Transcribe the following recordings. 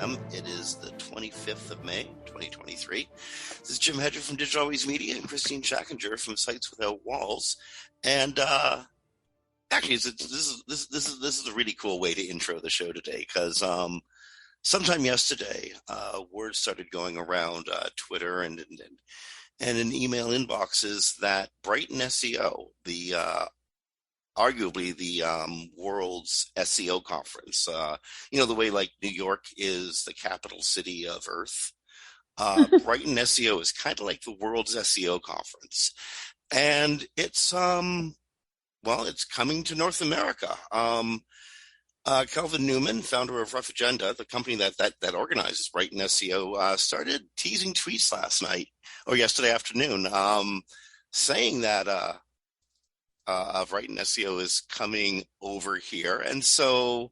a.m. It is the 25th of May, 2023. This is Jim Hedger from Digital Always Media and Christine Schackinger from Sites Without Walls. And actually, this is a really cool way to intro the show today, because sometime yesterday, word started going around Twitter and in email inboxes that Brighton SEO, arguably the world's SEO conference, the way like New York is the capital city of Earth, Brighton SEO is kind of like the world's SEO conference. And it's, it's coming to North America. Kelvin Newman, founder of Rough Agenda, the company that organizes Brighton SEO, started teasing tweets last night or yesterday afternoon, saying that Brighton SEO is coming over here. And so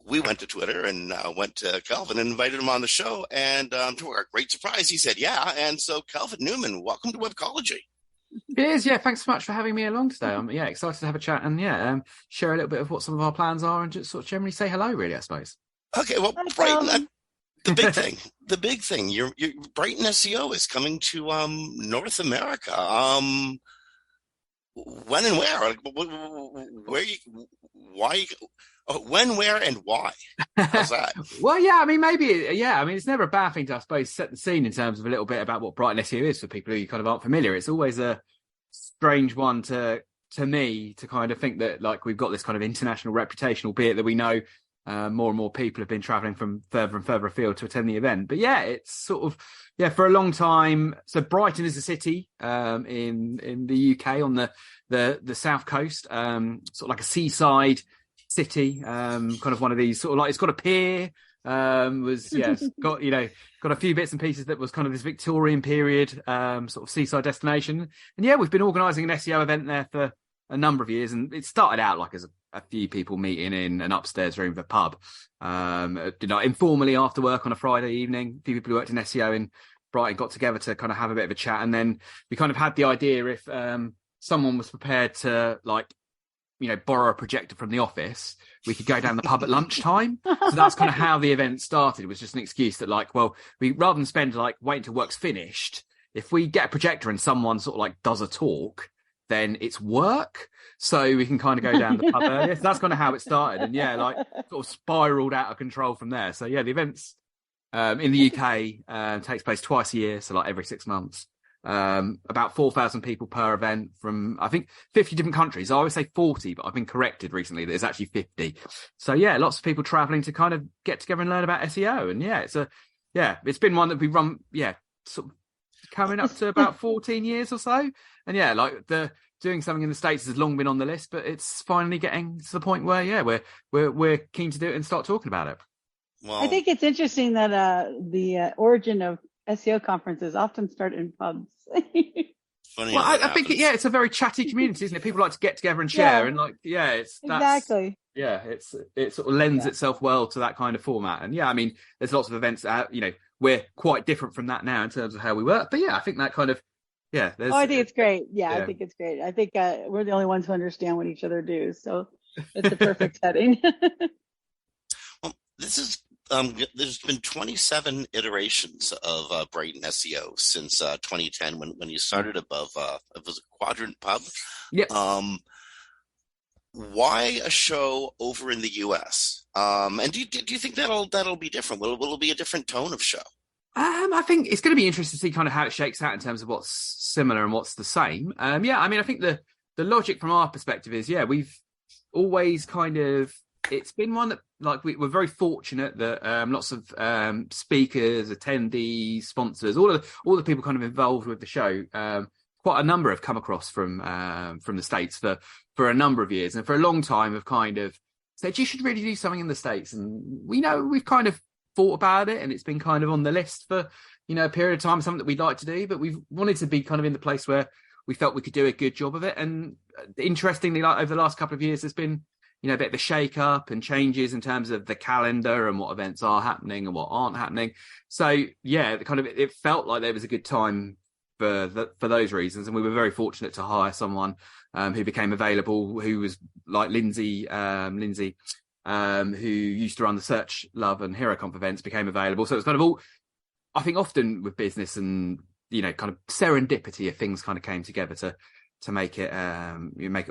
we went to Twitter and went to Kelvin and invited him on the show. And to our great surprise, he said, yeah. And so Kelvin Newman, welcome to Webcology. It is, yeah. Thanks so much for having me along today. I'm excited to have a chat and share a little bit of what some of our plans are and just sort of generally say hello, really, I suppose. Okay, well, Brighton, the big thing, your Brighton SEO is coming to North America. When and where? Why? When, where, and why? How's that? Well, yeah, I mean, it's never a bad thing to, I suppose, set the scene in terms of a little bit about what Brighton SEO is for people who kind of aren't familiar. It's always a strange one to me to kind of think that, like, we've got this kind of international reputation, albeit that we know more and more people have been traveling from further and further afield to attend the event. But yeah, it's sort of, for a long time. So Brighton is a city in the UK on the south coast, sort of like a seaside city, kind of one of these sort of like, it's got a pier, it's got a few bits and pieces that was kind of this Victorian period sort of seaside destination. And we've been organising an SEO event there for a number of years, and it started out like as a few people meeting in an upstairs room of a pub, informally after work on a Friday evening. A few people who worked in SEO in Brighton got together to kind of have a bit of a chat, and then we kind of had the idea if someone was prepared to borrow a projector from the office, we could go down the pub at lunchtime. So that's kind of how the event started. It was just an excuse that we rather than spend waiting till work's finished, if we get a projector and someone sort of does a talk, then it's work. So we can kind of go down the pub earlier. So that's kind of how it started. And sort of spiraled out of control from there. So the events in the UK takes place twice a year. So every 6 months. About 4,000 people per event from, I think, 50 different countries. I always say 40, but I've been corrected recently that it's actually 50. So lots of people traveling to kind of get together and learn about SEO. And it's been one that we run, sort of coming up to about 14 years or so. And doing something in the States has long been on the list, but it's finally getting to the point where we're keen to do it and start talking about it. Well, I think it's interesting that the origin of SEO conferences often start in pubs. Funny. Well, I think it's a very chatty community, isn't it? People like to get together and share, and exactly. It sort of lends itself well to that kind of format. And I mean, there's lots of events out. We're quite different from that now in terms of how we work. But I think that kind of I think it's great. I think it's great. I think we're the only ones who understand what each other do, so it's a perfect setting. Well, this is. There's been 27 iterations of Brighton SEO since 2010 when you started above it was a Quadrant Pub. Yep. Why a show over in the US? And do you think that'll be different? Will it be a different tone of show? I think it's going to be interesting to see kind of how it shakes out in terms of what's similar and what's the same. I mean, I think the logic from our perspective is we've always kind of, it's been one that we're very fortunate that lots of speakers, attendees, sponsors, all the people kind of involved with the show, quite a number have come across from the States for a number of years, and for a long time have kind of said you should really do something in the States. And we know we've kind of thought about it, and it's been kind of on the list for a period of time, something that we'd like to do, but we've wanted to be kind of in the place where we felt we could do a good job of it. And interestingly, over the last couple of years, there's been a bit of a shake up and changes in terms of the calendar and what events are happening and what aren't happening. So it felt like there was a good time for those reasons, and we were very fortunate to hire someone who became available, who was like Lindsay who used to run the Search, Love and HeroConf events, became available. So it's kind of all, I think often with business and, kind of serendipity of things kind of came together to make it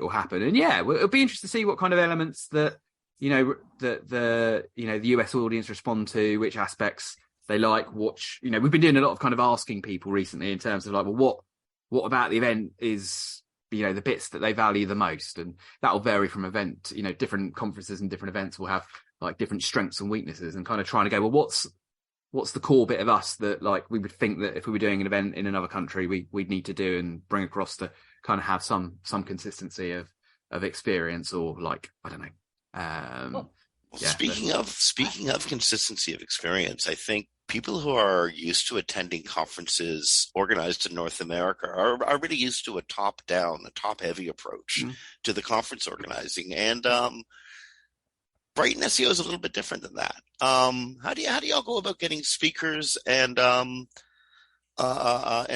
all happen. And yeah, it'll be interesting to see what kind of elements that, the US audience respond to, which aspects they like, we've been doing a lot of kind of asking people recently in terms of like, well, what about the event is, the bits that they value the most. And that'll vary from event, different conferences and different events will have like different strengths and weaknesses, and kind of trying to go, well, what's the core bit of us that like we would think that if we were doing an event in another country, we'd need to do and bring across to kind of have some consistency of experience, or like, I don't know. Speaking of consistency of experience, I think people who are used to attending conferences organized in North America are really used to a top-down, a top-heavy approach to the conference organizing, and Brighton SEO is a little bit different than that. How do y'all go about getting speakers and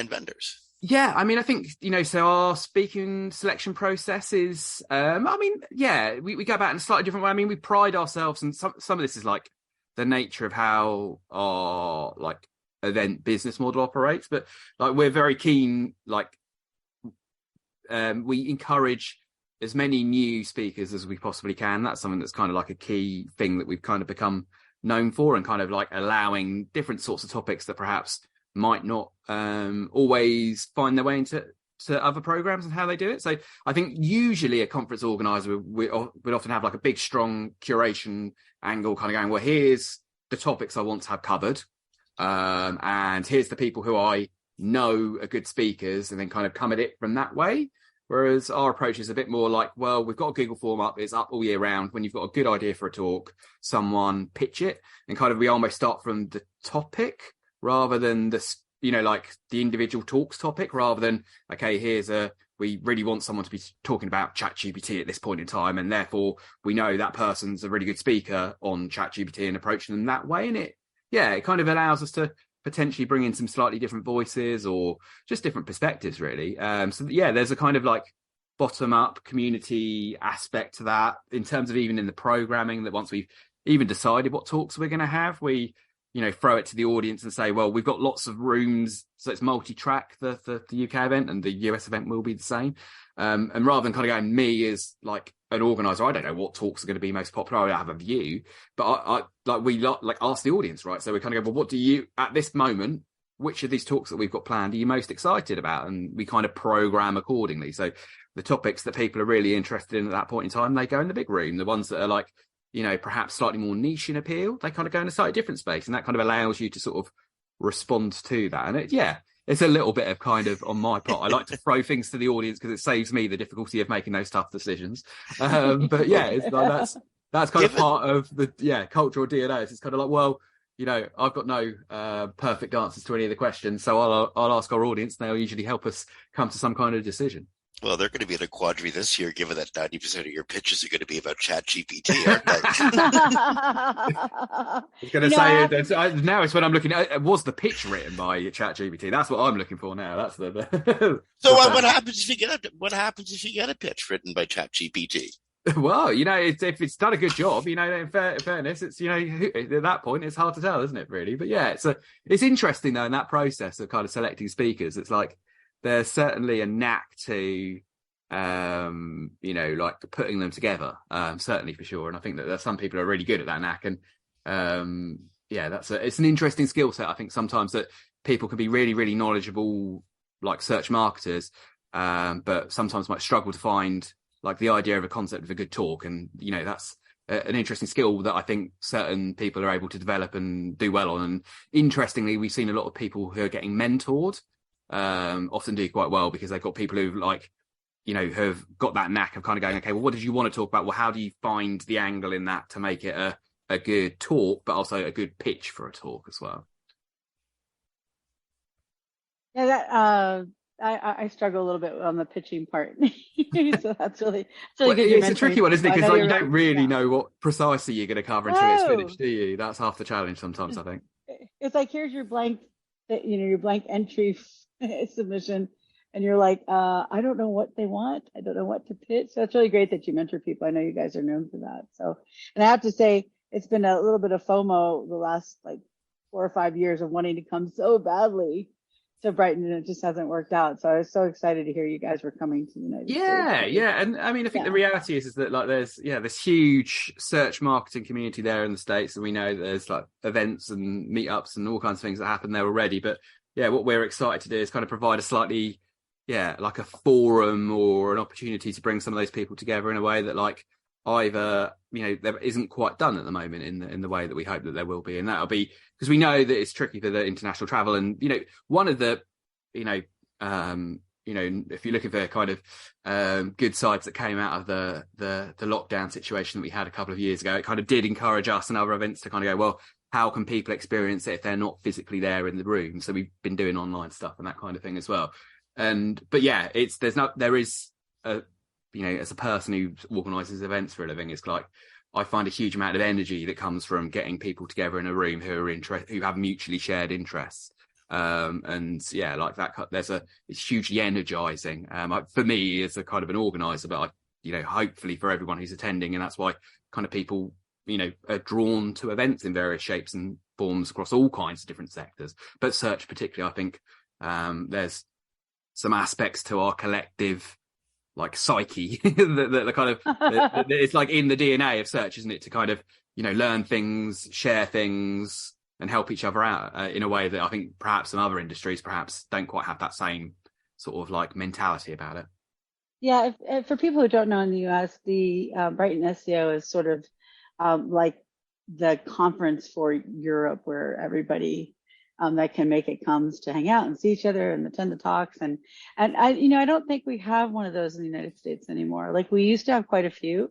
vendors? Yeah, I mean, I think, so our speaking selection process is, we go about in a slightly different way. I mean, we pride ourselves, and some of this is like the nature of how our like event business model operates, but like we're very keen, like we encourage as many new speakers as we possibly can. That's something that's kind of like a key thing that we've kind of become known for, and kind of like allowing different sorts of topics that perhaps might not always find their way into other programs and how they do it. So I think usually a conference organizer would often have like a big, strong curation angle, kind of going, well, here's the topics I want to have covered. And here's the people who I know are good speakers, and then kind of come at it from that way. Whereas our approach is a bit more like, well, we've got a Google form up, it's up all year round. When you've got a good idea for a talk, someone pitch it, and kind of we almost start from the topic rather than like the individual talks topic, rather than, okay, we really want someone to be talking about ChatGPT at this point in time, and therefore we know that person's a really good speaker on ChatGPT, and approaching them that way. And it kind of allows us to potentially bring in some slightly different voices or just different perspectives, really. There's a kind of like bottom up community aspect to that, in terms of even in the programming, that once we've even decided what talks we're going to have, we throw it to the audience and say, well, we've got lots of rooms, so it's multi-track, the UK event, and the US event will be the same. And rather than kind of going, me as like an organizer, I don't know what talks are going to be most popular, I have a view, but we ask the audience, right? So we kind of go, well, what do you, at this moment, which of these talks that we've got planned are you most excited about? And we kind of program accordingly. So the topics that people are really interested in at that point in time, they go in the big room. The ones that are like, perhaps slightly more niche in appeal, they kind of go in a slightly different space, and that kind of allows you to sort of respond to that. And it's a little bit of kind of on my part. I like to throw things to the audience because it saves me the difficulty of making those tough decisions. But yeah, it's like that's kind of part of the cultural DNA. It's kind of like, well, I've got no perfect answers to any of the questions, so I'll ask our audience. They'll usually help us come to some kind of decision. Well, they're going to be at a quadri this year, given that 90% of your pitches are going to be about ChatGPT, aren't they? I was going to say, now it's when I'm looking at, was the pitch written by ChatGPT? That's what I'm looking for now. That's the So what happens if you get a pitch written by ChatGPT? Well, if it's done a good job, in fairness, it's, at that point, it's hard to tell, isn't it, really? But yeah, it's interesting, though, in that process of kind of selecting speakers. It's like, there's certainly a knack to, like putting them together, certainly for sure. And I think that some people are really good at that knack. And it's an interesting skill set. I think sometimes that people can be really, really knowledgeable, like search marketers, but sometimes might struggle to find like the idea of a concept of a good talk. And, that's an interesting skill that I think certain people are able to develop and do well on. And interestingly, we've seen a lot of people who are getting mentored often do quite well, because they've got people who have got that knack of kind of going, okay, well, what did you want to talk about? Well, how do you find the angle in that to make it a good talk, but also a good pitch for a talk as well? Yeah, that I struggle a little bit on the pitching part. So that's really good. It's a tricky one, isn't it? Because you don't really know what precisely you're going to cover until it's finished, do you? That's half the challenge sometimes, I think. It's like, here's your blank, your blank entry submission, and you're like, I don't know what they want. I don't know what to pitch. So it's really great that you mentor people. I know you guys are known for that. So, and I have to say, it's been a little bit of FOMO the last like 4 or 5 years of wanting to come so badly to Brighton, and it just hasn't worked out. So I was so excited to hear you guys were coming to the United States. Yeah. And I mean, I think the reality is that like there's this huge search marketing community there in the States, and we know there's like events and meetups and all kinds of things that happen there already. But yeah, what we're excited to do is kind of provide a slightly, like a forum or an opportunity to bring some of those people together in a way that like either, there isn't quite done at the moment in the way that we hope that there will be. And that'll be because we know that it's tricky for the international travel. And, one of the, if you're looking for kind of good sides that came out of the lockdown situation that we had a couple of years ago, it kind of did encourage us and other events to kind of go, well, how can people experience it if they're not physically there in the room? So we've been doing online stuff and that kind of thing as well. But yeah, there is as a person who organises events for a living, it's like I find a huge amount of energy that comes from getting people together in a room who have mutually shared interests. And yeah, like that, it's hugely energizing. For me as a kind of an organizer, but hopefully for everyone who's attending, and that's why kind of people, are drawn to events in various shapes and forms across all kinds of different sectors. But search particularly, I think, there's some aspects to our collective like psyche that kind of it's like in the DNA of search, isn't it, to kind of learn things, share things, and help each other out in a way that I think perhaps some other industries perhaps don't quite have that same sort of like mentality about it. Yeah, for people who don't know, in the US, the Brighton SEO is sort of like the conference for Europe, where everybody that can make it comes to hang out and see each other and attend the talks. And I don't think we have one of those in the United States anymore. Like we used to have quite a few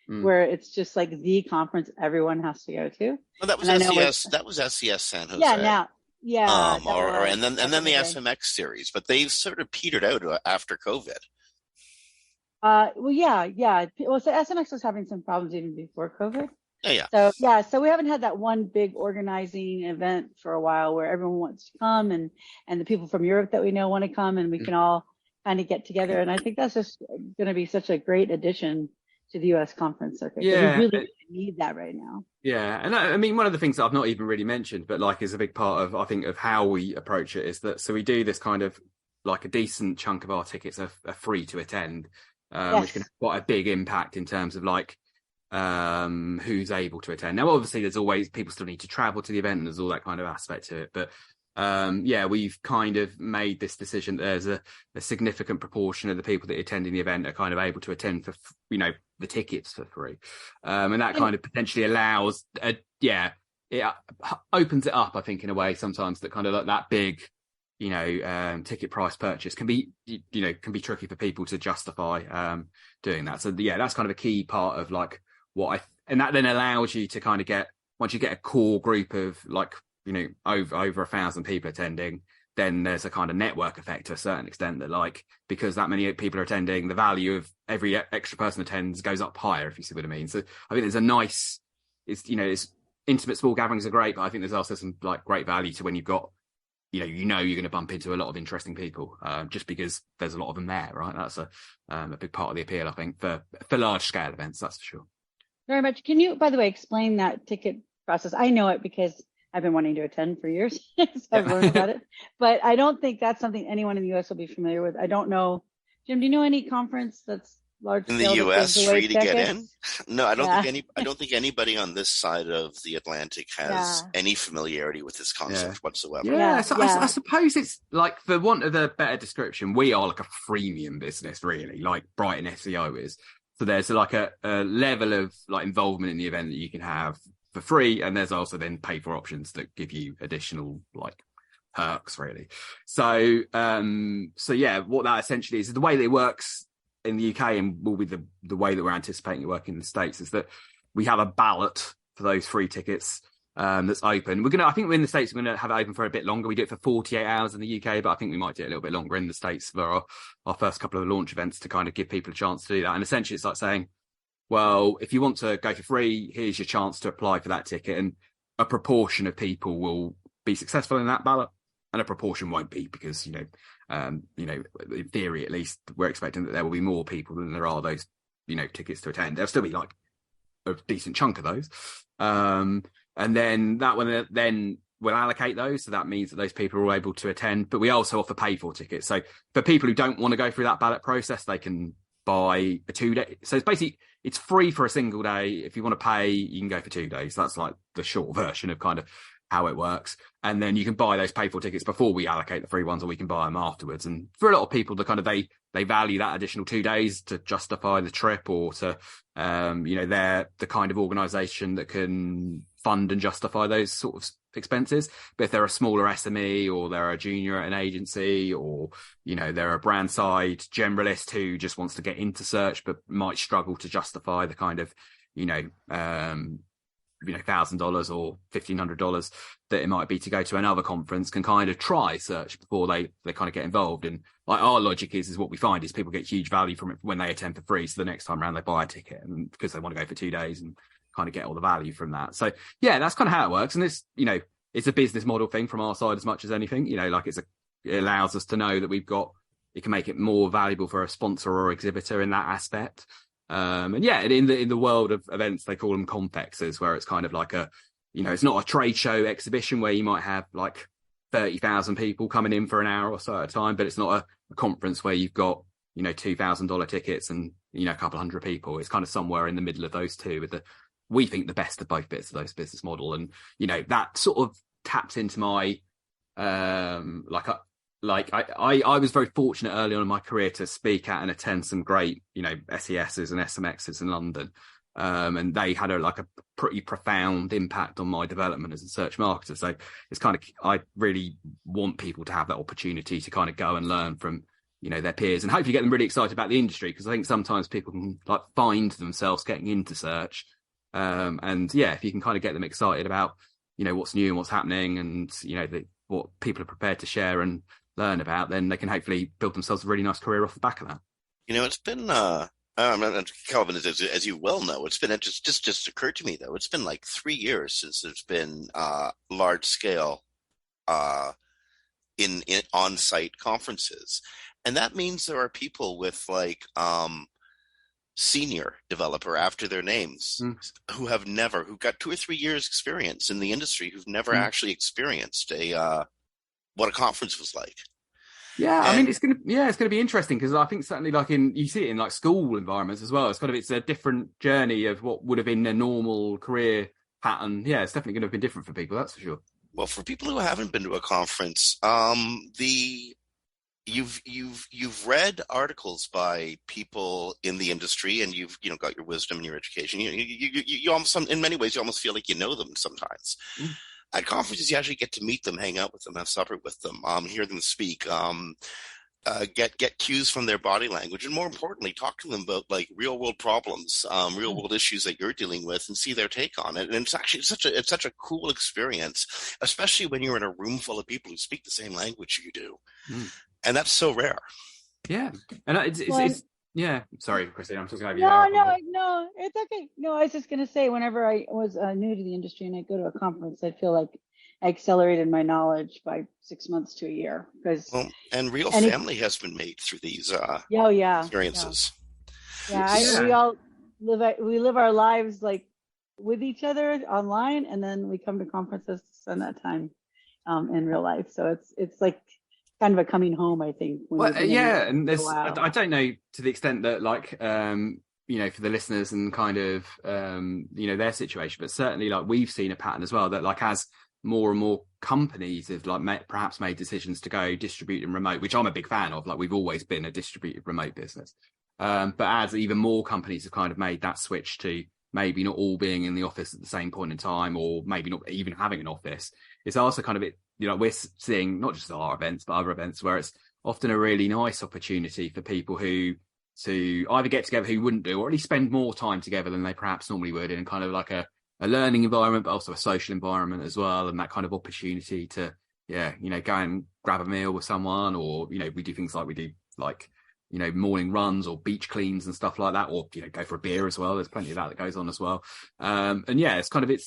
where it's just like the conference everyone has to go to. Well, that was SES. That was SES San Jose. Yeah. And then the SMX series, but they've sort of petered out after COVID. Well, so SMX was having some problems even before COVID. So we haven't had that one big organizing event for a while where everyone wants to come, and the people from Europe that we know want to come, and we can all kind of get together. And I think that's just going to be such a great addition to the US conference circuit. Yeah, we really need that right now. Yeah, and I mean, one of the things that I've not even really mentioned, but like is a big part of, I think, of how we approach it is that, so we do this kind of like a decent chunk of our tickets are free to attend, which can have quite a big impact in terms of like who's able to attend. Now, obviously, there's always people still need to travel to the event, and there's all that kind of aspect to it. But we've kind of made this decision that there's a significant proportion of the people that are attending the event are kind of able to attend for, the tickets for free. And that kind of potentially allows, it opens it up, I think, in a way sometimes that kind of like that big, ticket price purchase can be tricky for people to justify doing that. So that's kind of a key part of like and that then allows you to kind of get, once you get a core group of like, over 1,000 people attending, then there's a kind of network effect to a certain extent that like, because that many people are attending, the value of every extra person attends goes up higher, if you see what I mean. So I think there's a nice, it's intimate small gatherings are great, but I think there's also some like great value to when you've got, you're going to bump into a lot of interesting people, just because there's a lot of them there, right? That's a big part of the appeal, I think, for large scale events, that's for sure. Very much. Can you, by the way, explain that ticket process? I know it because I've been wanting to attend for years, so I've learned about it. But I don't think that's something anyone in the US will be familiar with. I don't know. Jim, do you know any conference that's large in the US free to get in? No, I don't think anybody on this side of the Atlantic has any familiarity with this concept whatsoever. I suppose it's like, for want of a better description, we are like a freemium business, really, like Brighton SEO is. So there's like a level of like involvement in the event that you can have for free, and there's also then pay for options that give you additional like perks, really. So what that essentially is the way that it works in the UK, and will be the way that we're anticipating it working in the States, is that we have a ballot for those free tickets that's open. I think in the States we're going to have it open for a bit longer. We do it for 48 hours in the UK, but I think we might do it a little bit longer in the States for our first couple of launch events to kind of give people a chance to do that. And essentially it's like saying, well, if you want to go for free, here's your chance to apply for that ticket. And a proportion of people will be successful in that ballot, and a proportion won't be, because, in theory, at least, we're expecting that there will be more people than there are those, tickets to attend. There'll still be like a decent chunk of those. And then that one, then we'll allocate those. So that means that those people are all able to attend, but we also offer pay for tickets. So for people who don't want to go through that ballot process, they can buy a 2-day. So it's free for a single day. If you want to pay, you can go for 2 days. That's like the short version of kind of how it works. And then you can buy those pay for tickets before we allocate the free ones, or we can buy them afterwards. And for a lot of people, they value that additional 2 days to justify the trip, or to, they're the kind of organisation that can fund and justify those sort of expenses. But if they're a smaller SME, or they're a junior at an agency, or, they're a brand side generalist who just wants to get into search, but might struggle to justify the kind of, $1,000 or $1,500 that it might be to go to another conference, can kind of try search before they kind of get involved. And like our logic is what we find is people get huge value from it when they attend for free. So the next time around they buy a ticket, and because they want to go for 2 days and kind of get all the value from that. So yeah, that's kind of how it works. And this, it's a business model thing from our side as much as anything. It allows us to know that it can make it more valuable for a sponsor or exhibitor in that aspect. And in the world of events, they call them complexes, where it's kind of like it's not a trade show exhibition where you might have like 30,000 people coming in for an hour or so at a time, but it's not a conference where you've got, $2,000 tickets and, a couple hundred people. It's kind of somewhere in the middle of those two, with we think the best of both bits of those business model. And, that sort of taps into my, I was very fortunate early on in my career to speak at and attend some great, SESs and SMXs in London. And they had a pretty profound impact on my development as a search marketer. So it's kind of, I really want people to have that opportunity to kind of go and learn from, their peers, and hopefully get them really excited about the industry. Because I think sometimes people can find themselves getting into search. If you can kind of get them excited about, what's new and what's happening, and, what people are prepared to share and learn about, then they can hopefully build themselves a really nice career off the back of that. It's been, Calvin, as you well know, it's been, it just occurred to me though, it's been like 3 years since there's been large scale in on-site conferences. And that means there are people with senior developer after their names who got 2 or 3 years experience in the industry, who've never actually experienced what a conference was like. Yeah, I mean, it's gonna be interesting, because I think certainly you see it in school environments as well. It's a different journey of what would have been a normal career pattern. Yeah, it's definitely going to be different for people, that's for sure. Well, for people who haven't been to a conference, You've read articles by people in the industry, and you've got your wisdom and your education. You almost, in many ways, you almost feel like you know them sometimes. At conferences, you actually get to meet them, hang out with them, have supper with them, hear them speak, get cues from their body language, and more importantly, talk to them about real world problems, real world issues that you're dealing with, and see their take on it. And it's actually such a cool experience, especially when you're in a room full of people who speak the same language you do. And that's so rare. Yeah. And it's yeah. Sorry, Christine, I'm talking over you. No, it's okay. No, I was just going to say, whenever I was new to the industry and I go to a conference, I feel like I accelerated my knowledge by 6 months to a year. And real family has been made through these experiences. We all live our lives with each other online, and then we come to conferences to spend that time in real life. So it's kind of a coming home, I think. And there's, I don't know to the extent that for the listeners and kind of, their situation, but certainly we've seen a pattern as well that as more and more companies have perhaps made decisions to go distributed and remote, which I'm a big fan of. We've always been a distributed remote business. But as even more companies have kind of made that switch to maybe not all being in the office at the same point in time, or maybe not even having an office, it's also kind of we're seeing not just our events, but other events where it's often a really nice opportunity for people to either get together who wouldn't do, or at least spend more time together than they perhaps normally would, in kind of a learning environment, but also a social environment as well. And that kind of opportunity to, go and grab a meal with someone, or, we do things we do morning runs or beach cleans and stuff like that, or, go for a beer as well. There's plenty of that goes on as well. It's kind of,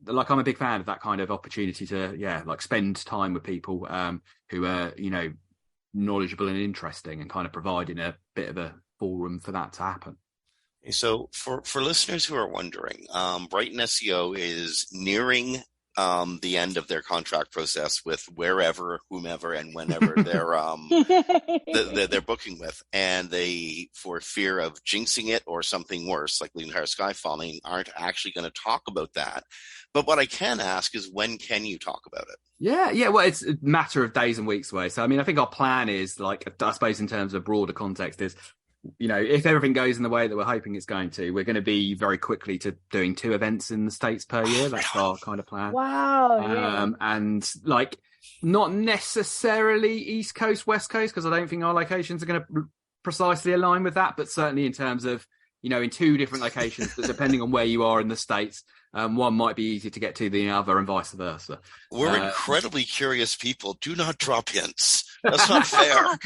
I'm a big fan of that kind of opportunity to, spend time with people who are, knowledgeable and interesting, and kind of providing a bit of a forum for that to happen. So for listeners who are wondering, Brighton SEO is nearing the end of their contract process with wherever, whomever, and whenever they're booking with, and they, for fear of jinxing it or something worse, like the entire sky falling, aren't actually going to talk about that. But what I can ask is, when can you talk about it? Yeah. Well, it's a matter of days and weeks away. So, I mean, I think our plan is, like, I suppose in terms of broader context is, you know, if everything goes in the way that we're hoping it's going to, we're going to be very quickly to doing 2 events in the States per year. That's our kind of plan. Wow. And like, not necessarily East Coast, West Coast, because I don't think our locations are going to precisely align with that, but certainly in terms of, you know, in 2 different locations, but depending on where you are in the States, one might be easier to get to than the other, and vice versa. We're incredibly curious people. Do not drop hints. That's not fair.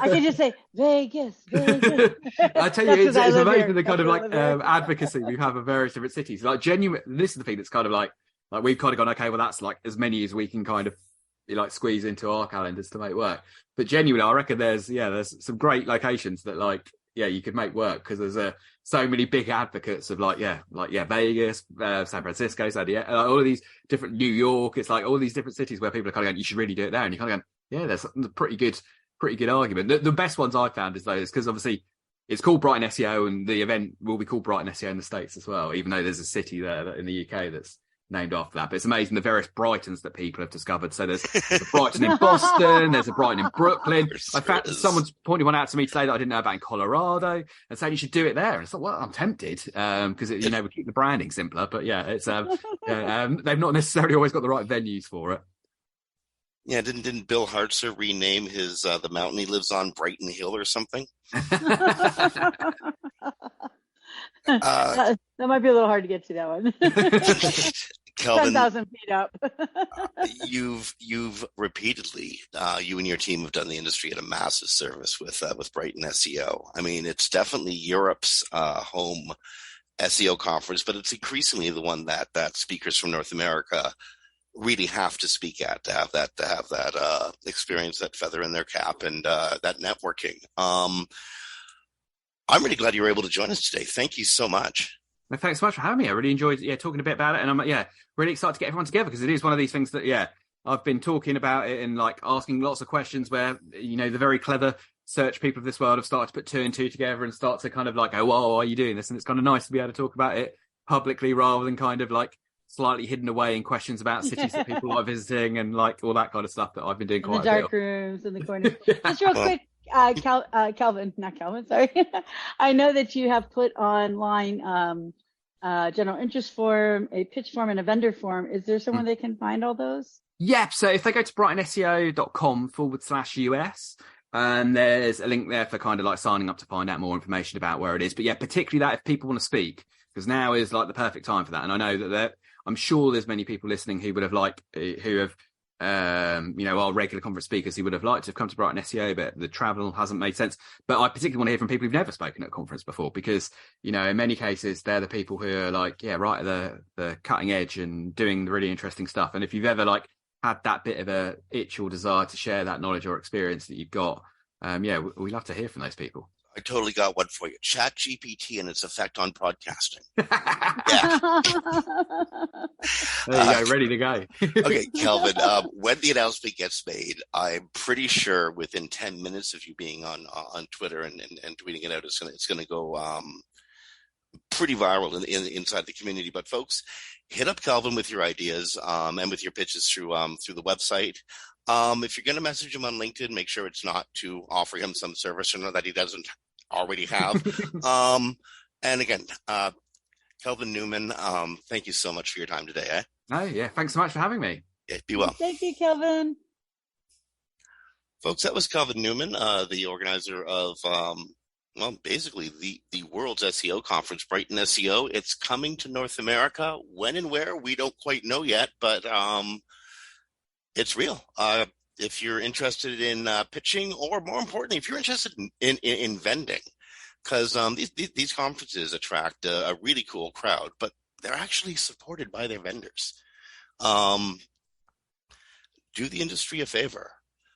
I can just say Vegas. I tell you, it's amazing the kind of like advocacy we have of various different cities. Like, genuine. This is the thing that's kind of like we've kind of gone, okay, well, that's like as many as we can kind of like squeeze into our calendars to make work. But genuinely, I reckon there's some great locations that, like, yeah, you could make work, because there's so many big advocates of Vegas, San Francisco, San Diego, all of these different, New York. It's like all these different cities where people are kind of going, you should really do it there, and you're kind of going, yeah, there's a pretty good argument. The best ones I've found is those, because obviously it's called Brighton SEO, and the event will be called Brighton SEO in the States as well, even though there's a city there in the UK that's named after that. But it's amazing the various Brightons that people have discovered. So there's a Brighton in Boston, there's a Brighton in Brooklyn. I found someone's pointed one out to me today that I didn't know about in Colorado, and saying you should do it there. And it's like, well, I'm tempted, because you know, we keep the branding simpler. But yeah, it's they've not necessarily always got the right venues for it. Yeah, didn't Bill Hartzer rename his the mountain he lives on Brighton Hill or something? That might be a little hard to get to, that one. Kelvin, 10,000 feet up. you've repeatedly, you and your team have done the industry at a massive service with Brighton SEO. I mean, it's definitely Europe's home SEO conference, but it's increasingly the one that speakers from North America really have to speak at, to have that experience, that feather in their cap, and that networking. I'm really glad you were able to join us today. Thank you so much. Well, thanks so much for having me. I really enjoyed talking a bit about it, and I'm really excited to get everyone together, because it is one of these things that I've been talking about it and like asking lots of questions where, you know, the very clever search people of this world have started to put 2 and 2 together and start to kind of like, oh, well, why are you doing this? And it's kind of nice to be able to talk about it publicly, rather than kind of like slightly hidden away in questions about cities that people are visiting and like all that kind of stuff that I've been doing quite a bit. The dark rooms in the corners. Just real quick, Calvin, not Calvin, sorry. I know that you have put online general interest form, a pitch form, and a vendor form. Is there someone they can find all those? Yeah, so if they go to BrightonSEO.com/US, and there's a link there for kind of like signing up to find out more information about where it is. But yeah, particularly that if people want to speak, because now is like the perfect time for that. And I know that I'm sure there's many people listening who would have our regular conference speakers who would have liked to have come to Brighton SEO, but the travel hasn't made sense. But I particularly want to hear from people who've never spoken at a conference before, because, you know, in many cases, they're the people who are like, right at the cutting edge and doing the really interesting stuff. And if you've ever like had that bit of a itch or desire to share that knowledge or experience that you've got, we love to hear from those people. I totally got one for you. Chat GPT and its effect on podcasting. There you go, ready to go. Okay, Kelvin, when the announcement gets made, I'm pretty sure within 10 minutes of you being on Twitter and tweeting it out, it's gonna go pretty viral inside the community. But folks, hit up Kelvin with your ideas and with your pitches through the website. If you're going to message him on LinkedIn, make sure it's not to offer him some service or that he doesn't already have. And again, Kelvin Newman, thank you so much for your time today. Oh, yeah. Thanks so much for having me. Yeah, be well. Thank you, Kelvin. Folks, that was Kelvin Newman, the organizer of, basically the world's SEO conference, Brighton SEO. It's coming to North America. When and where, we don't quite know yet, but it's real. If you're interested in pitching, or more importantly, if you're interested in vending, because these conferences attract a really cool crowd, but they're actually supported by their vendors. Do the industry a favor.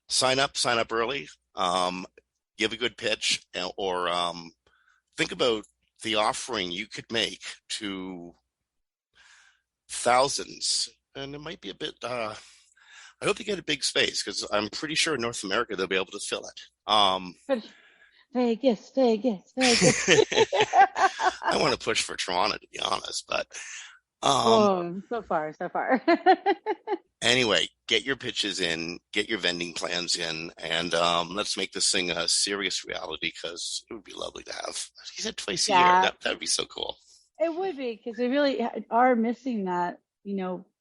Sign up early. Give a good pitch, or think about the offering you could make to thousands. And it might be a bit, I hope they get a big space, because I'm pretty sure in North America they'll be able to fill it. Vegas, Vegas, Vegas. I want to push for Toronto, to be honest, but Oh, so far. anyway, get your pitches in, get your vending plans in, and let's make this thing a serious reality, because it would be lovely to have. He said twice a year. Yeah, That would be so cool. it would be because we really are missing that,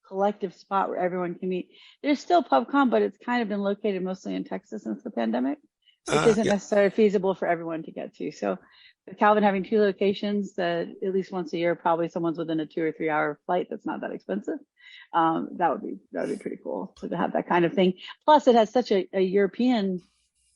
collective spot where everyone can meet. There's still PubCon, but it's kind of been located mostly in Texas since the pandemic, which isn't Yeah. necessarily feasible for everyone to get to. So with Calvin having two locations that at least once a year, probably someone's within a 2 or 3 hour flight that's not that expensive. That would be pretty cool to have that kind of thing. Plus, it has such a European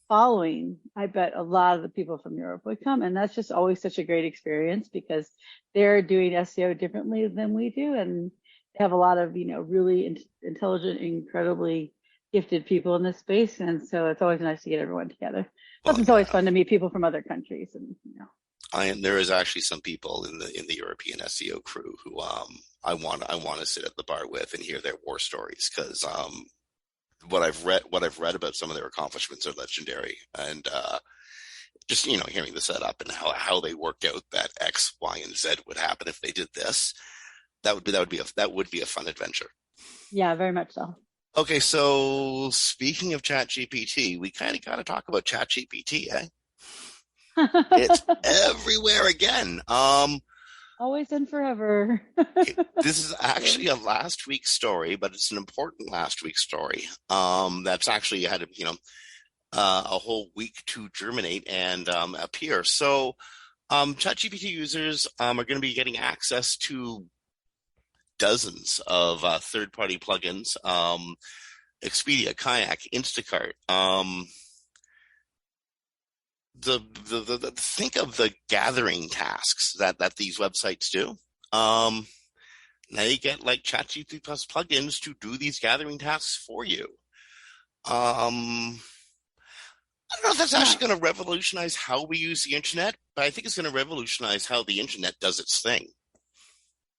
following. I bet a lot of the people from Europe would come, and that's just always such a great experience because they're doing SEO differently than we do, and they have a lot of really intelligent, incredibly gifted people in this space, and so it's always nice to get everyone together. Plus, Well, it's always fun to meet people from other countries, and there is actually some people in the European SEO crew who I want to sit at the bar with and hear their war stories, because what I've read about some of their accomplishments are legendary, and just hearing the setup and how they worked out that X, Y, and Z would happen if they did this, that would be a fun adventure. yeah, very much so. Okay, so speaking of ChatGPT, we kind of got to talk about ChatGPT, eh? It's everywhere again. Always and forever. This is actually a last week story, but it's an important last week story. That's actually had a whole week to germinate and appear. So, ChatGPT users are going to be getting access to dozens of third-party plugins. Expedia, Kayak, Instacart. Think of the gathering tasks that these websites do. Now you get like ChatGPT plus plugins to do these gathering tasks for you. I don't know if that's actually going to revolutionize how we use the internet, but I think it's going to revolutionize how the internet does its thing.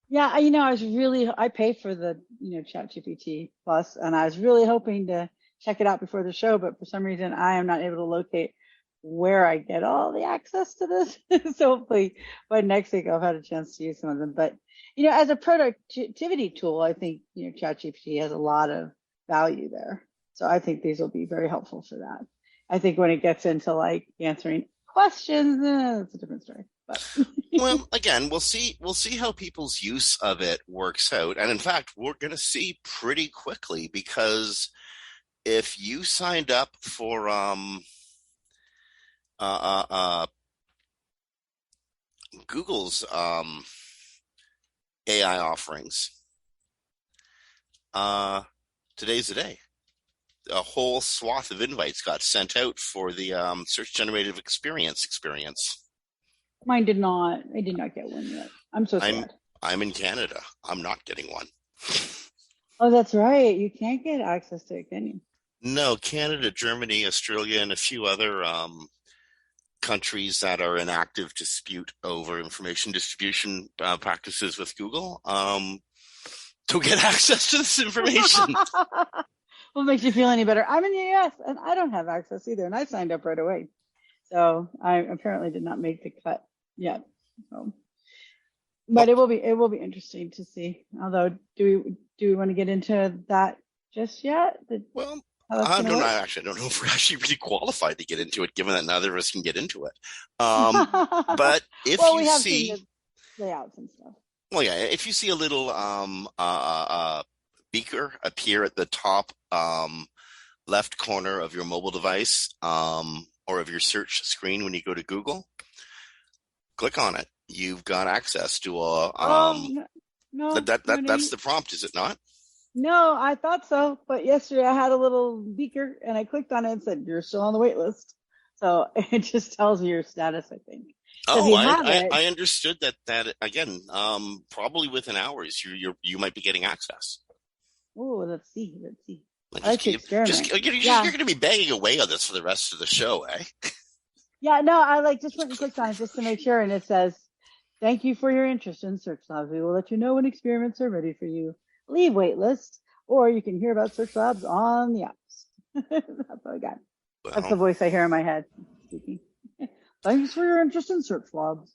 Yeah, I pay for the, ChatGPT Plus, and I was really hoping to check it out before the show, but for some reason I am not able to locate where I get all the access to this. So hopefully by next week I've had a chance to use some of them. But, as a productivity tool, I think, ChatGPT has a lot of value there. So I think these will be very helpful for that. I think when it gets into like answering questions, it's a different story. But well, again, we'll see how people's use of it works out. And in fact, we're going to see pretty quickly, because if you signed up for Google's AI offerings, today's the day. A whole swath of invites got sent out for the search generative experience. Mine did not. I did not get one yet. I'm so sad. I'm in Canada. I'm not getting one. Oh, that's right. You can't get access to it, can you? No, Canada, Germany, Australia, and a few other countries that are in active dispute over information distribution practices with Google to get access to this information. What makes you feel any better? I'm in the US and I don't have access either, and I signed up right away. So I apparently did not make the cut yet. So, but it will be interesting to see. Although, do we want to get into that just yet? Well, I don't know if we're actually really qualified to get into it, given that neither of us can get into it. But if we have seen the layouts and stuff. Well, yeah, if you see a little beaker appear at the top left corner of your mobile device or of your search screen when you go to Google, click on it. You've got access to that's the prompt, is it not? No, I thought so, but yesterday I had a little beaker and I clicked on it and said, you're still on the wait list. So it just tells you your status, I think. Oh, I understood that again, probably within hours you might be getting access. Oh, let's see. I like to experiment. You're going to be banging away on this for the rest of the show, eh? Yeah, no, I like just went and clicked on it just to make sure, and it says, "Thank you for your interest in Search Labs. We will let you know when experiments are ready for you. Leave waitlist, or you can hear about Search Labs on the apps." That's what I got. Well, That's the voice I hear in my head speaking. Thanks for your interest in Search Labs.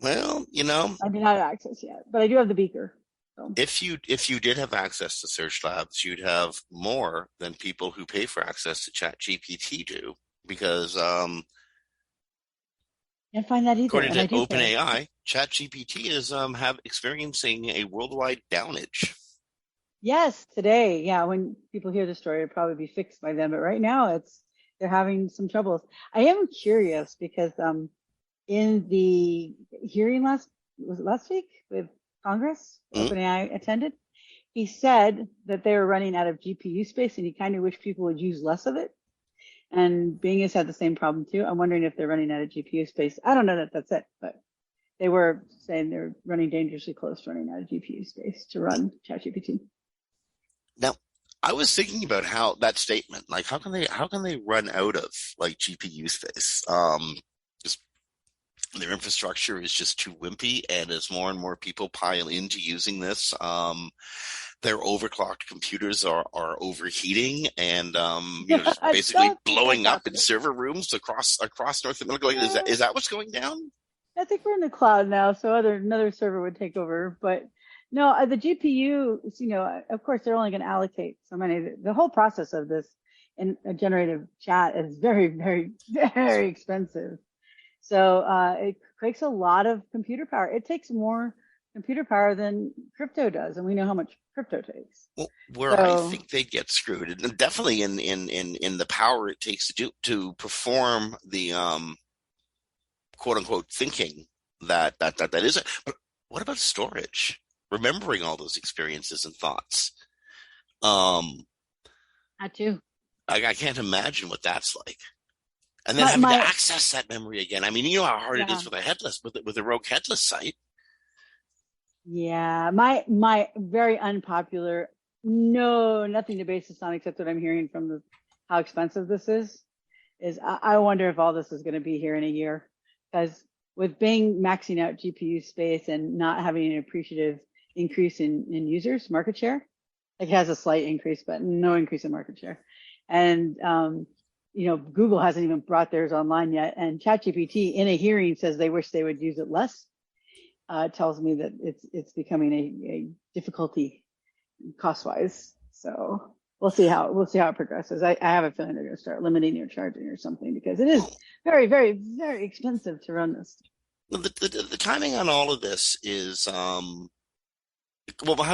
Well, you know, I do not have access yet, but I do have the beaker. So. If you did have access to Search Labs, you'd have more than people who pay for access to ChatGPT do, because Can't find that either. according to OpenAI, ChatGPT is experiencing a worldwide downage. Yes, today. Yeah, when people hear the story, it'll probably be fixed by then. But right now, they're having some troubles. I am curious because in the hearing last week with Congress, OpenAI attended, he said that they were running out of GPU space and he kind of wished people would use less of it. And Bing has had the same problem too. I'm wondering if they're running out of GPU space. I don't know that that's it, but they were saying they're running dangerously close to running out of GPU space to run ChatGPT. Now, I was thinking about how that statement, like how can they run out of like GPU space? Just their infrastructure is just too wimpy, and as more and more people pile into using this, their overclocked computers are overheating and just basically blowing up in server rooms across North America. Is that what's going down? I think we're in the cloud now, so another server would take over. But no, the GPU, of course, they're only going to allocate so many. The whole process of this in a generative chat is very, very, very expensive. So it takes a lot of computer power. It takes more computer power than crypto does, and we know how much crypto takes. Well, I think they get screwed, and definitely in the power it takes to perform the quote unquote thinking that is it. But what about storage? Remembering all those experiences and thoughts. I too. I can't imagine what that's like. And then having to access that memory again. I mean, you know how hard it is with a rogue headless site. Yeah, my very unpopular, nothing to base this on except what I'm hearing from how expensive this is I wonder if all this is going to be here in a year, because with Bing maxing out GPU space and not having an appreciative increase in users market share, like it has a slight increase, but no increase in market share. And, Google hasn't even brought theirs online yet. And ChatGPT in a hearing says they wish they would use it less. Tells me that it's becoming a difficulty cost-wise. So we'll see how it progresses. I have a feeling they're going to start limiting your charging or something, because it is very, very, very expensive to run this. Well, the timing on all of this is how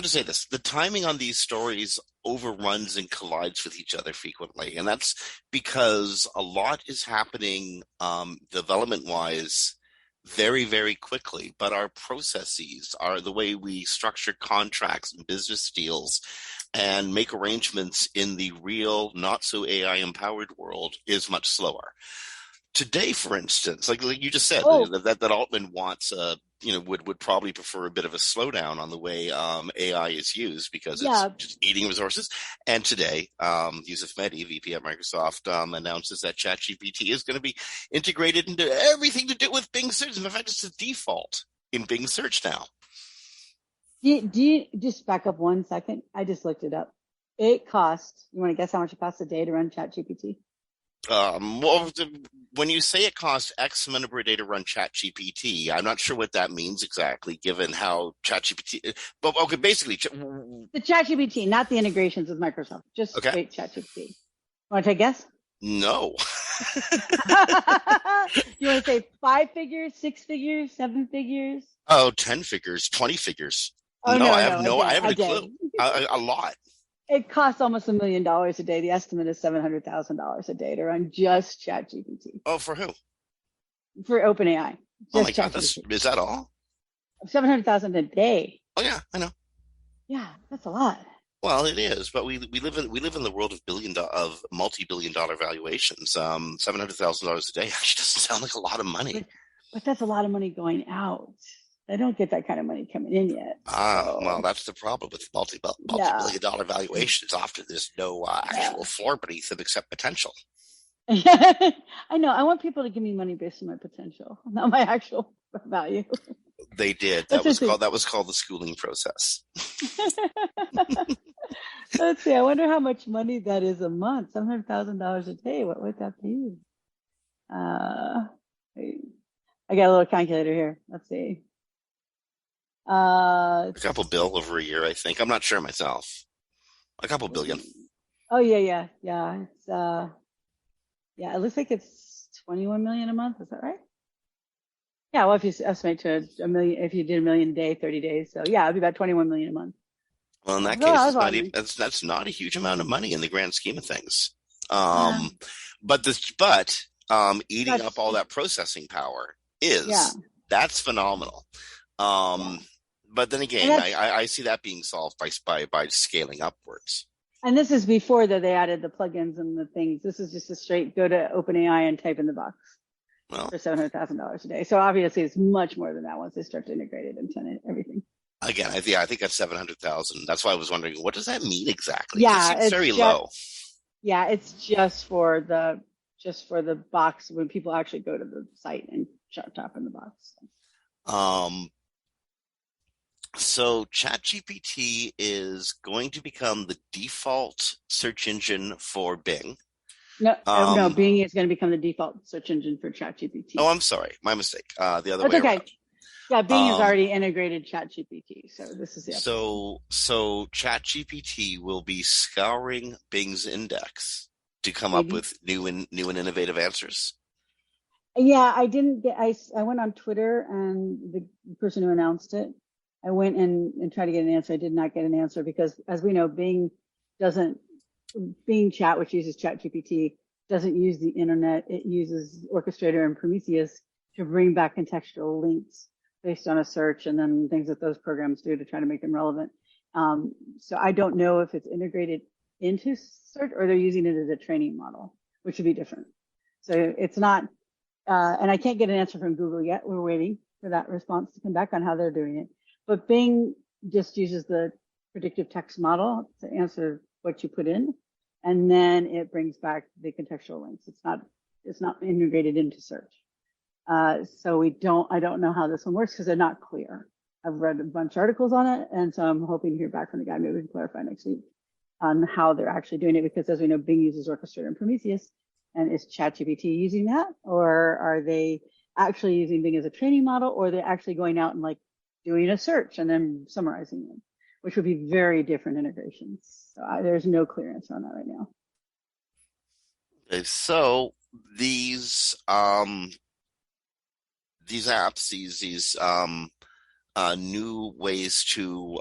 to say this? The timing on these stories overruns and collides with each other frequently, and that's because a lot is happening development-wise very, very quickly, but our processes are the way we structure contracts and business deals and make arrangements in the real, not so AI empowered world is much slower. Today, for instance, like you just said, that Altman wants, would probably prefer a bit of a slowdown on the way AI is used, because it's just eating resources. And today, Yusuf Mehdi, VP at Microsoft, announces that ChatGPT is going to be integrated into everything to do with Bing search. In fact, it's a default in Bing search now. Do you just back up 1 second? I just looked it up. It costs, you want to guess how much it costs a day to run ChatGPT? When you say it costs X number a day to run ChatGPT, I'm not sure what that means exactly, given how ChatGPT. But okay, basically, the ChatGPT, not the integrations with Microsoft, just straight ChatGPT. Want to take a guess? No. You want to say 5 figures, 6 figures, 7 figures? Oh, 10 figures, 20 figures. Oh, no, I haven't a clue. A lot. It costs almost $1 million a day. The estimate is $700,000 a day to run just ChatGPT. Oh, for who? For OpenAI. Oh my God, is that all? $700,000 a day. Oh yeah, I know. Yeah, that's a lot. Well, it is, but we live in the world of multi-billion-dollar valuations. $700,000 a day actually doesn't sound like a lot of money. But that's a lot of money going out. I don't get that kind of money coming in yet. Well, that's the problem with multi-million dollar valuations. Often there's no actual floor beneath them except potential. I know. I want people to give me money based on my potential, not my actual value. They did. That was called the schooling process. Let's see. I wonder how much money that is a month. $700,000 a day. What would that be? I got a little calculator here. Let's see. A couple bill over a year, I think. I'm not sure myself. A couple billion. Oh yeah. It's it looks like it's 21 million a month. Is that right? Yeah. Well, if you estimate to a million, if you did a million a day, 30 days, so yeah, it'd be about 21 million a month. Well, in that case, that's not a huge amount of money in the grand scheme of things. But eating up all that processing power that's phenomenal. But then again, I see that being solved by scaling upwards. And this is before they added the plugins and the things. This is just a straight go to OpenAI and type in the box for $700,000 a day. So obviously it's much more than that once they start to integrate it into everything. Again, I think that's 700,000. That's why I was wondering, what does that mean exactly? Yeah, it's very low. Yeah, it's just for the box when people actually go to the site and tap in the box. So ChatGPT is going to become the default search engine for Bing. No, Bing is going to become the default search engine for ChatGPT. Oh, I'm sorry, my mistake. The other way around. Yeah, Bing has already integrated ChatGPT, so this is the update. So ChatGPT will be scouring Bing's index to come up with new and innovative answers. Yeah, I went on Twitter, and the person who announced it, I went and tried to get an answer. I did not get an answer because, as we know, Bing Chat, which uses ChatGPT, doesn't use the internet. It uses Orchestrator and Prometheus to bring back contextual links based on a search and then things that those programs do to try to make them relevant. So I don't know if it's integrated into search or they're using it as a training model, which would be different. So it's not, and I can't get an answer from Google yet. We're waiting for that response to come back on how they're doing it. But Bing just uses the predictive text model to answer what you put in, and then it brings back the contextual links. It's not integrated into search. So I don't know how this one works because they're not clear. I've read a bunch of articles on it, and so I'm hoping to hear back from the guy. Maybe we can clarify next week on how they're actually doing it, because as we know, Bing uses Orchestrator and Prometheus, and is ChatGPT using that, or are they actually using Bing as a training model, or are they actually going out and like doing a search and then summarizing them, which would be very different integrations. So there's no clear answer on that right now. Okay, so these apps, these new ways to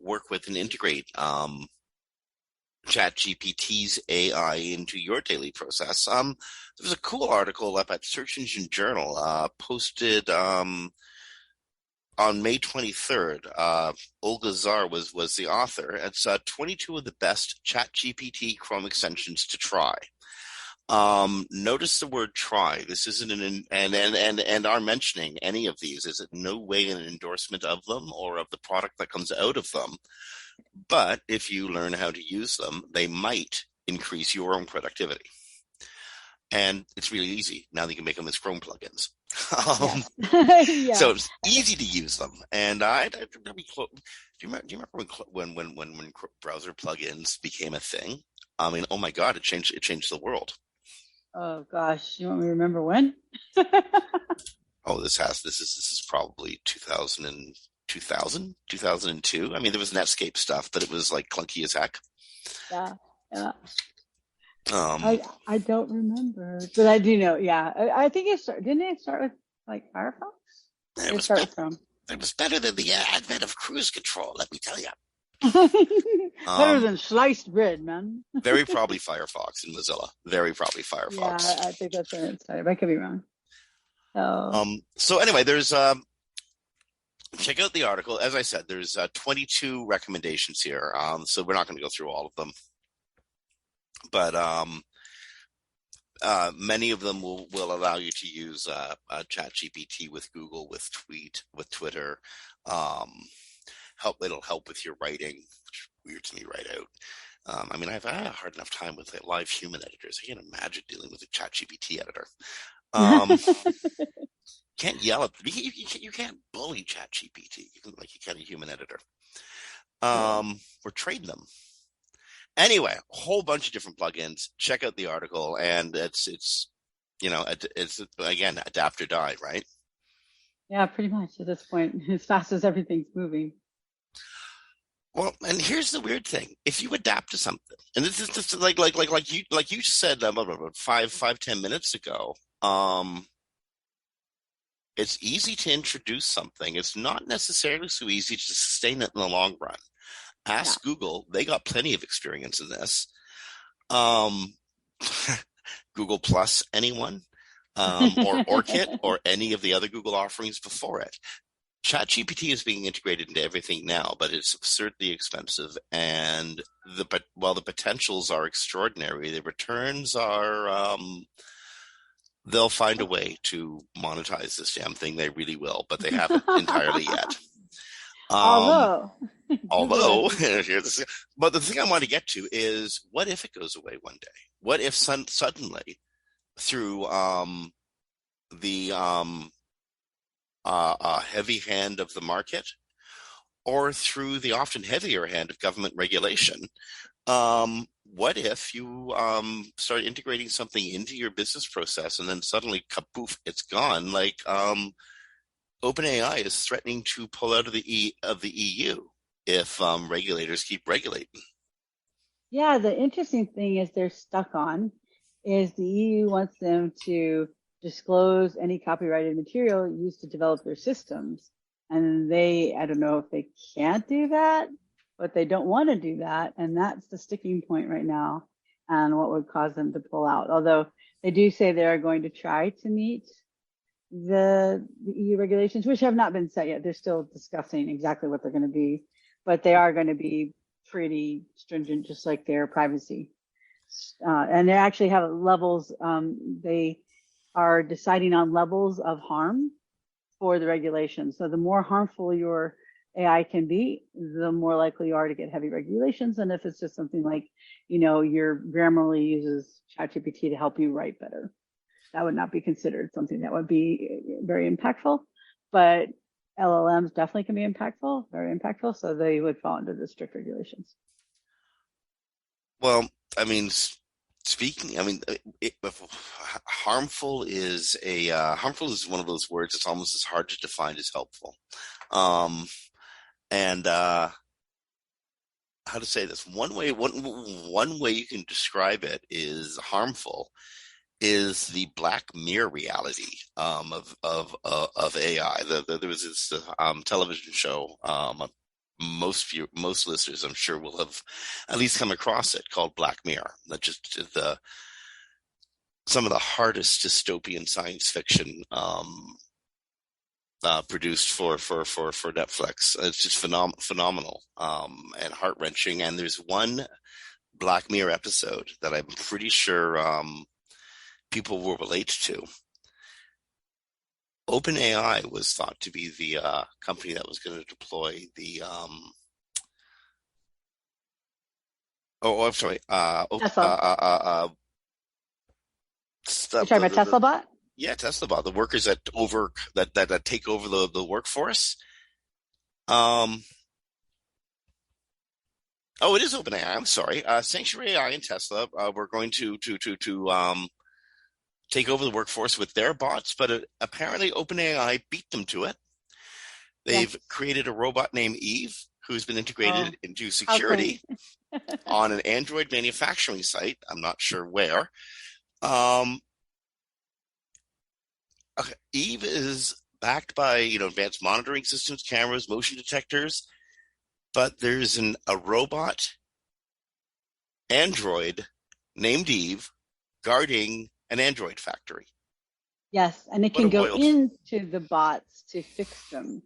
work with and integrate ChatGPT's AI into your daily process. There was a cool article up at Search Engine Journal posted on May 23rd. Olga Zar was the author. It's 22 of the best ChatGPT Chrome extensions to try. Notice the word try. This isn't and our mentioning any of these is in no way an endorsement of them or of the product that comes out of them. But if you learn how to use them, they might increase your own productivity. And it's really easy now that you can make them as Chrome plugins. Yeah. So it's easy to use them. And do you remember when browser plugins became a thing? I mean, oh my God, it changed the world. Oh gosh, you want me to remember when? This is probably 2002. I mean, there was Netscape stuff, but it was like clunky as heck. Yeah. I don't remember, but I do know. Yeah, I think didn't it start with like Firefox? It was better than the advent of cruise control. Let me tell you. Better than sliced bread, man. Very probably Firefox and Mozilla. Very probably Firefox. Yeah, I think that's when it started. I could be wrong. So anyway, there's check out the article. As I said, there's 22 recommendations here. So we're not going to go through all of them. But many of them will allow you to use ChatGPT with Google, with Twitter. It'll help with your writing, which weirds me right out. I mean, I've had a hard enough time with live human editors. I can't imagine dealing with a ChatGPT editor. Can't yell at you can't bully ChatGPT. You can a human editor. Or trade them. Anyway, a whole bunch of different plugins. Check out the article, and it's again, adapt or die, right? Yeah, pretty much at this point, as fast as everything's moving. Well, and here's the weird thing: if you adapt to something, and this is just like you said about 10 minutes ago, it's easy to introduce something. It's not necessarily so easy to sustain it in the long run. Ask Google; they got plenty of experience in this. Google Plus, anyone, or Orkut, or any of the other Google offerings before it. ChatGPT is being integrated into everything now, but it's absurdly expensive. And while the potentials are extraordinary, the returns are, they'll find a way to monetize this damn thing. They really will, but they haven't entirely yet. Although, but the thing I want to get to is, what if it goes away one day? What if suddenly, through the heavy hand of the market, or through the often heavier hand of government regulation, what if you start integrating something into your business process and then suddenly, kapoof, it's gone? Like OpenAI is threatening to pull out of the EU if regulators keep regulating. Yeah, the interesting thing is they're stuck on is the EU wants them to disclose any copyrighted material used to develop their systems. And I don't know if they can't do that, but they don't want to do that. And that's the sticking point right now and what would cause them to pull out. Although they do say they are going to try to meet the EU regulations, which have not been set yet. They're still discussing exactly what they're going to be, but they are going to be pretty stringent, just like their privacy. And they actually have levels. They are deciding on levels of harm for the regulation. So the more harmful your AI can be, the more likely you are to get heavy regulations. And if it's just something like, your Grammarly uses ChatGPT to help you write better, that would not be considered something that would be very impactful. But LLMs definitely can be impactful, very impactful. So they would fall under the strict regulations. Well, I mean, harmful is one of those words that's almost as hard to define as helpful. And how to say this? One way you can describe it is harmful is the Black Mirror reality of AI. There was this television show. Most listeners, I'm sure, will have at least come across it, called Black Mirror. That just some of the hardest dystopian science fiction produced for Netflix. It's just phenomenal and heart wrenching. And there's one Black Mirror episode that I'm pretty sure people will relate to. OpenAI was thought to be the company that was going to deploy the I'm sorry. Tesla. You're talking about Tesla bot? Yeah, Tesla bot. The workers that take over the workforce. Oh, it is OpenAI. I'm sorry. Sanctuary AI and Tesla were going to take over the workforce with their bots, but apparently OpenAI beat them to it. They've created a robot named Eve, who's been integrated into security on an Android manufacturing site. I'm not sure where. Eve is backed by advanced monitoring systems, cameras, motion detectors, but there's a robot android named Eve guarding an Android factory. Yes, and it can go into the bots to fix them.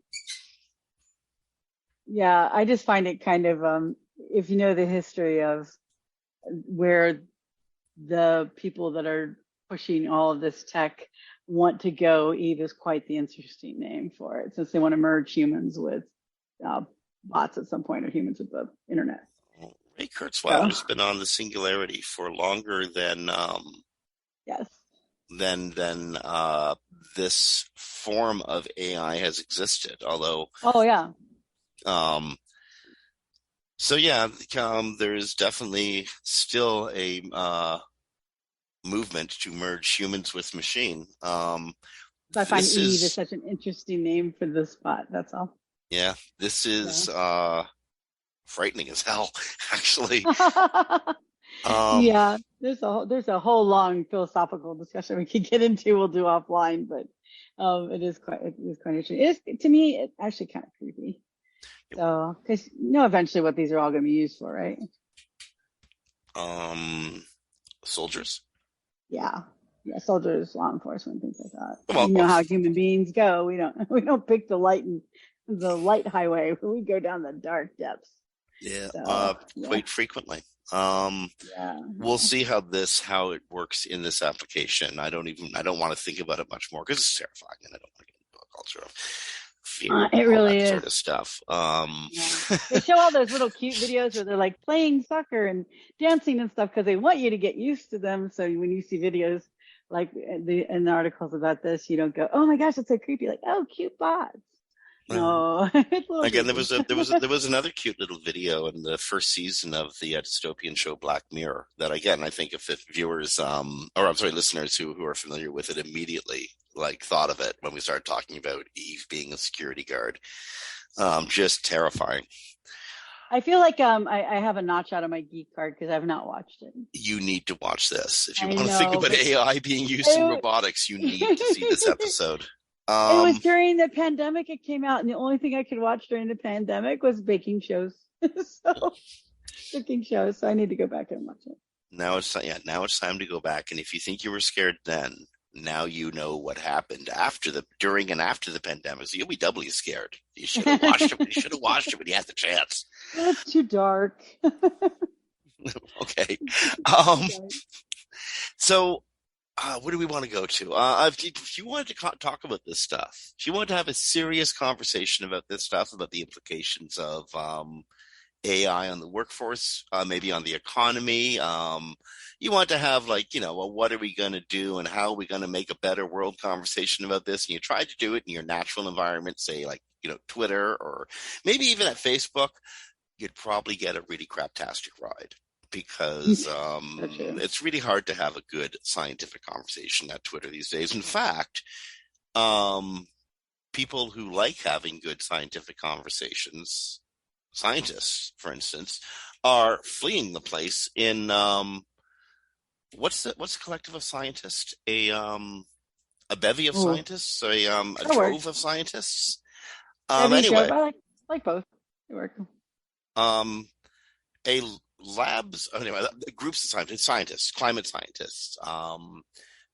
Yeah, I just find it kind of, if you know the history of where the people that are pushing all of this tech want to go, Eve is quite the interesting name for it, since they want to merge humans with bots at some point, or humans with the internet. Ray Kurzweil's been on the Singularity for longer than yes. than this form of AI has existed. Although, so yeah, there's definitely still a movement to merge humans with machine. So I find Eve is such an interesting name for this bot. That's all. Yeah, this is frightening as hell, actually. Yeah, there's a whole long philosophical discussion we could get into. We'll do offline, but it is quite interesting. To me, it's actually kind of creepy. So, because you know, eventually what these are all going to be used for, right? Soldiers. Yeah, soldiers, law enforcement, things like that. Well, you know how human beings go. We don't pick the light highway. We go down the dark depths. Yeah, quite frequently. We'll see how it works in this application. I don't want to think about it much more because it's terrifying, and I don't want to get into a culture of fear. It really is sort of stuff. They show all those little cute videos where they're like playing soccer and dancing and stuff because they want you to get used to them. So when you see videos like in the articles about this, you don't go, "Oh my gosh, it's so creepy!" Like, "Oh, cute bots." No. Again, there was another cute little video in the first season of the dystopian show Black Mirror that, again, I think if viewers, listeners who are familiar with it immediately thought of it when we started talking about Eve being a security guard. Just terrifying. I feel like I have a notch out of my geek card because I've not watched it. You need to watch this. If you want to think about AI being used in robotics, you need to see this episode. It was during the pandemic it came out, and the only thing I could watch during the pandemic was baking shows. Cooking shows. So I need to go back and watch it. Now it's time to go back. And if you think you were scared then, now you know what happened during and after the pandemic. So you'll be doubly scared. You should have watched it. You should have watched it when you had the chance. It's too dark. Okay. So. Where do we want to go to? If you wanted to talk about this stuff, if you wanted to have a serious conversation about this stuff, about the implications of AI on the workforce, maybe on the economy, you want to have what are we going to do and how are we going to make a better world conversation about this? And you try to do it in your natural environment, say Twitter or maybe even at Facebook, you'd probably get a really craptastic ride. Because it's really hard to have a good scientific conversation at Twitter these days. In fact, people who like having good scientific conversations, scientists, for instance, are fleeing the place in what's the collective of scientists? A bevy of scientists? A drove of scientists? Anyway, I like both. They work. Groups of scientists, climate scientists,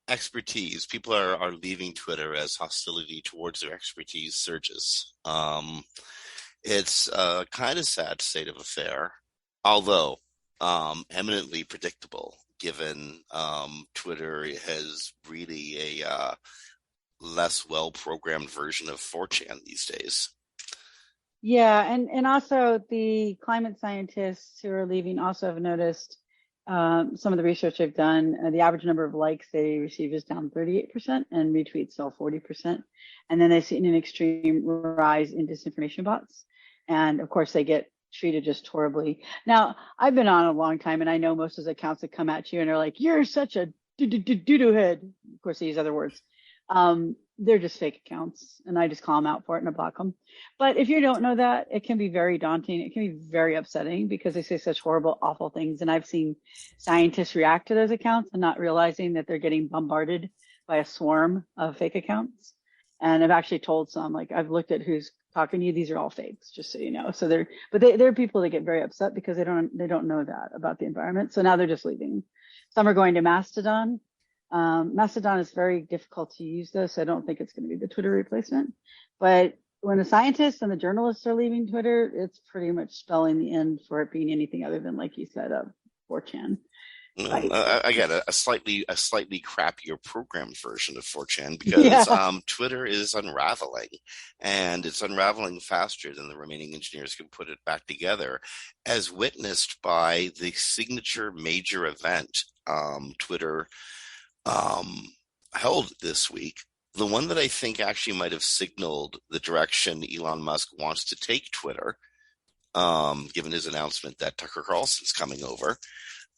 expertise. People are leaving Twitter as hostility towards their expertise surges. It's a kind of sad state of affair, although eminently predictable, given Twitter has really a less well-programmed version of 4chan these days. Yeah, and also the climate scientists who are leaving also have noticed some of the research they've done. The average number of likes they receive is down 38%, and retweets fell 40%. And then they've seen an extreme rise in disinformation bots, and of course they get treated just horribly. Now, I've been on a long time, and I know most of the accounts that come at you and are like, "You're such a doo-doo head." Of course, they use other words. They're just fake accounts, and I just call them out for it and I block them. But if you don't know that, it can be very daunting. It can be very upsetting because they say such horrible, awful things. And I've seen scientists react to those accounts and not realizing that they're getting bombarded by a swarm of fake accounts. And I've actually told some, I've looked at who's talking to you. These are all fakes, just so you know. So they're people that get very upset because they don't know that about the environment. So now they're just leaving. Some are going to Mastodon. Mastodon is very difficult to use, though, so I don't think it's going to be the Twitter replacement. But when the scientists and the journalists are leaving Twitter, it's pretty much spelling the end for it being anything other than, like you said, 4chan. site. I got a slightly crappier programmed version of 4chan because Twitter is unraveling, and it's unraveling faster than the remaining engineers can put it back together, as witnessed by the signature major event Twitter held this week. The one that I think actually might have signaled the direction Elon Musk wants to take Twitter, given his announcement that Tucker Carlson's coming over.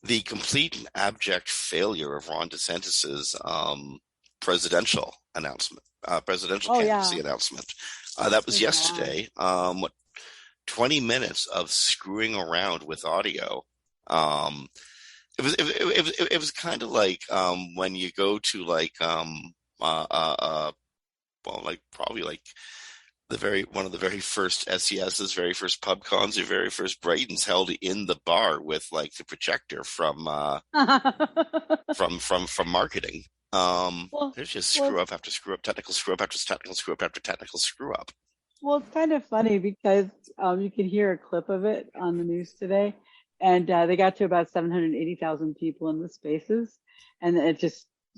The complete and abject failure of Ron DeSantis's presidential candidacy announcement. That was yesterday. 20 minutes of screwing around with audio. It was kind of like when you go to probably like one of the very first SES's very first pub cons, or very first Brightons held in the bar with like the projector from marketing. There's just screw up after screw up, technical screw up after technical screw up after technical screw up. Well, it's kind of funny because you can hear a clip of it on the news today, and they got to about 780,000 people in the spaces, and it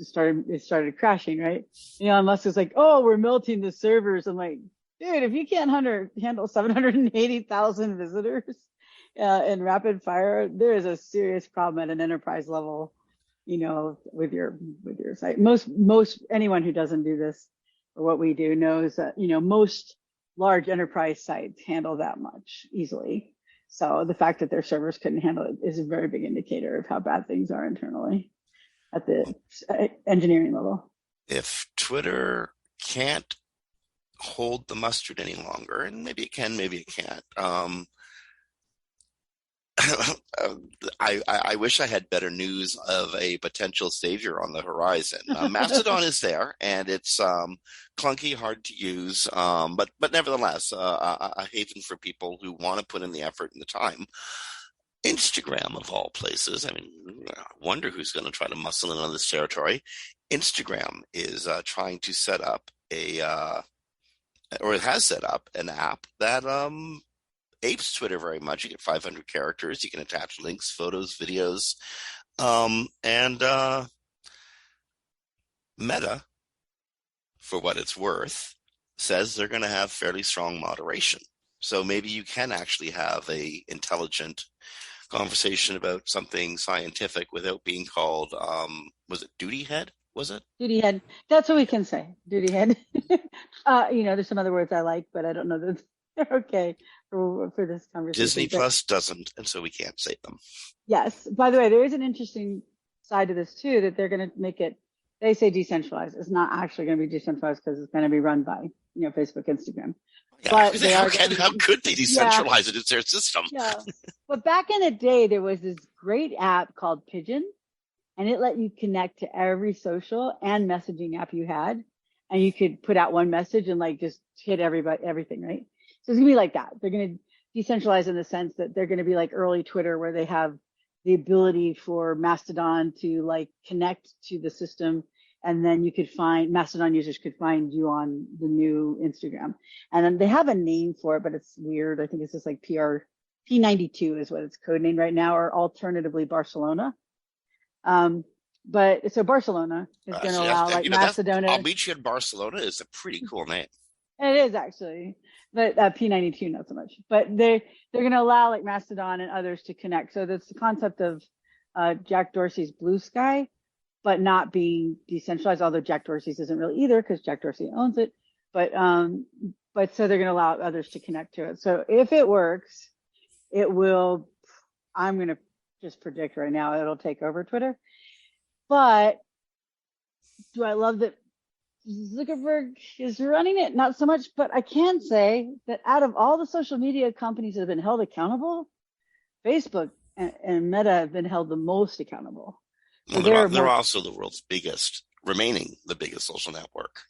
started crashing, right? Elon Musk was like, "Oh, we're melting the servers." I'm like, dude, if you can't handle 780,000 visitors in rapid fire, there is a serious problem at an enterprise level, with your site. Most anyone who doesn't do this or what we do knows that, most large enterprise sites handle that much easily. So the fact that their servers couldn't handle it is a very big indicator of how bad things are internally at the engineering level. If Twitter can't hold the mustard any longer, and maybe it can, maybe it can't. I wish I had better news of a potential savior on the horizon. Mastodon is there, and it's clunky, hard to use, but nevertheless a haven for people who want to put in the effort and the time. Instagram, of all places, I wonder who's going to try to muscle in on this territory. Instagram is trying to set up it has set up an app that apes Twitter very much. You get 500 characters. You can attach links, photos, videos, and Meta, for what it's worth, says they're going to have fairly strong moderation. So maybe you can actually have a intelligent conversation about something scientific without being called, was it Duty Head? Was it? Duty Head. That's what we can say. Duty Head. There's some other words I like, but I don't know that they're okay for this conversation. Disney Plus doesn't, and so we can't say them. Yes. By the way, there is an interesting side to this too, that they're going to make it, they say decentralized. It's not actually going to be decentralized because it's going to be run by, Facebook, Instagram. Yeah, but how could they decentralize it? It's their system. Yeah. But back in the day, there was this great app called Pigeon, and it let you connect to every social and messaging app you had. And you could put out one message and just hit everything, right? So it's gonna be like that. They're gonna decentralize in the sense that they're gonna be like early Twitter, where they have the ability for Mastodon to connect to the system. And then Mastodon users could find you on the new Instagram. And then they have a name for it, but it's weird. I think it's just P92 is what it's codenamed right now, or alternatively Barcelona. But so Barcelona is going to allow Macedonia. I'll meet you in Barcelona is a pretty cool name. It is actually, but P92 not so much. But they're going to allow Mastodon and others to connect. So that's the concept of Jack Dorsey's Blue Sky, but not being decentralized. Although Jack Dorsey's isn't really either, because Jack Dorsey owns it. But so they're going to allow others to connect to it. So if it works, it will. I'm going to just predict right now it'll take over Twitter. But do I love that Zuckerberg is running it? Not so much, but I can say that out of all the social media companies that have been held accountable, Facebook and Meta have been held the most accountable. So they're also the world's remaining the biggest social network.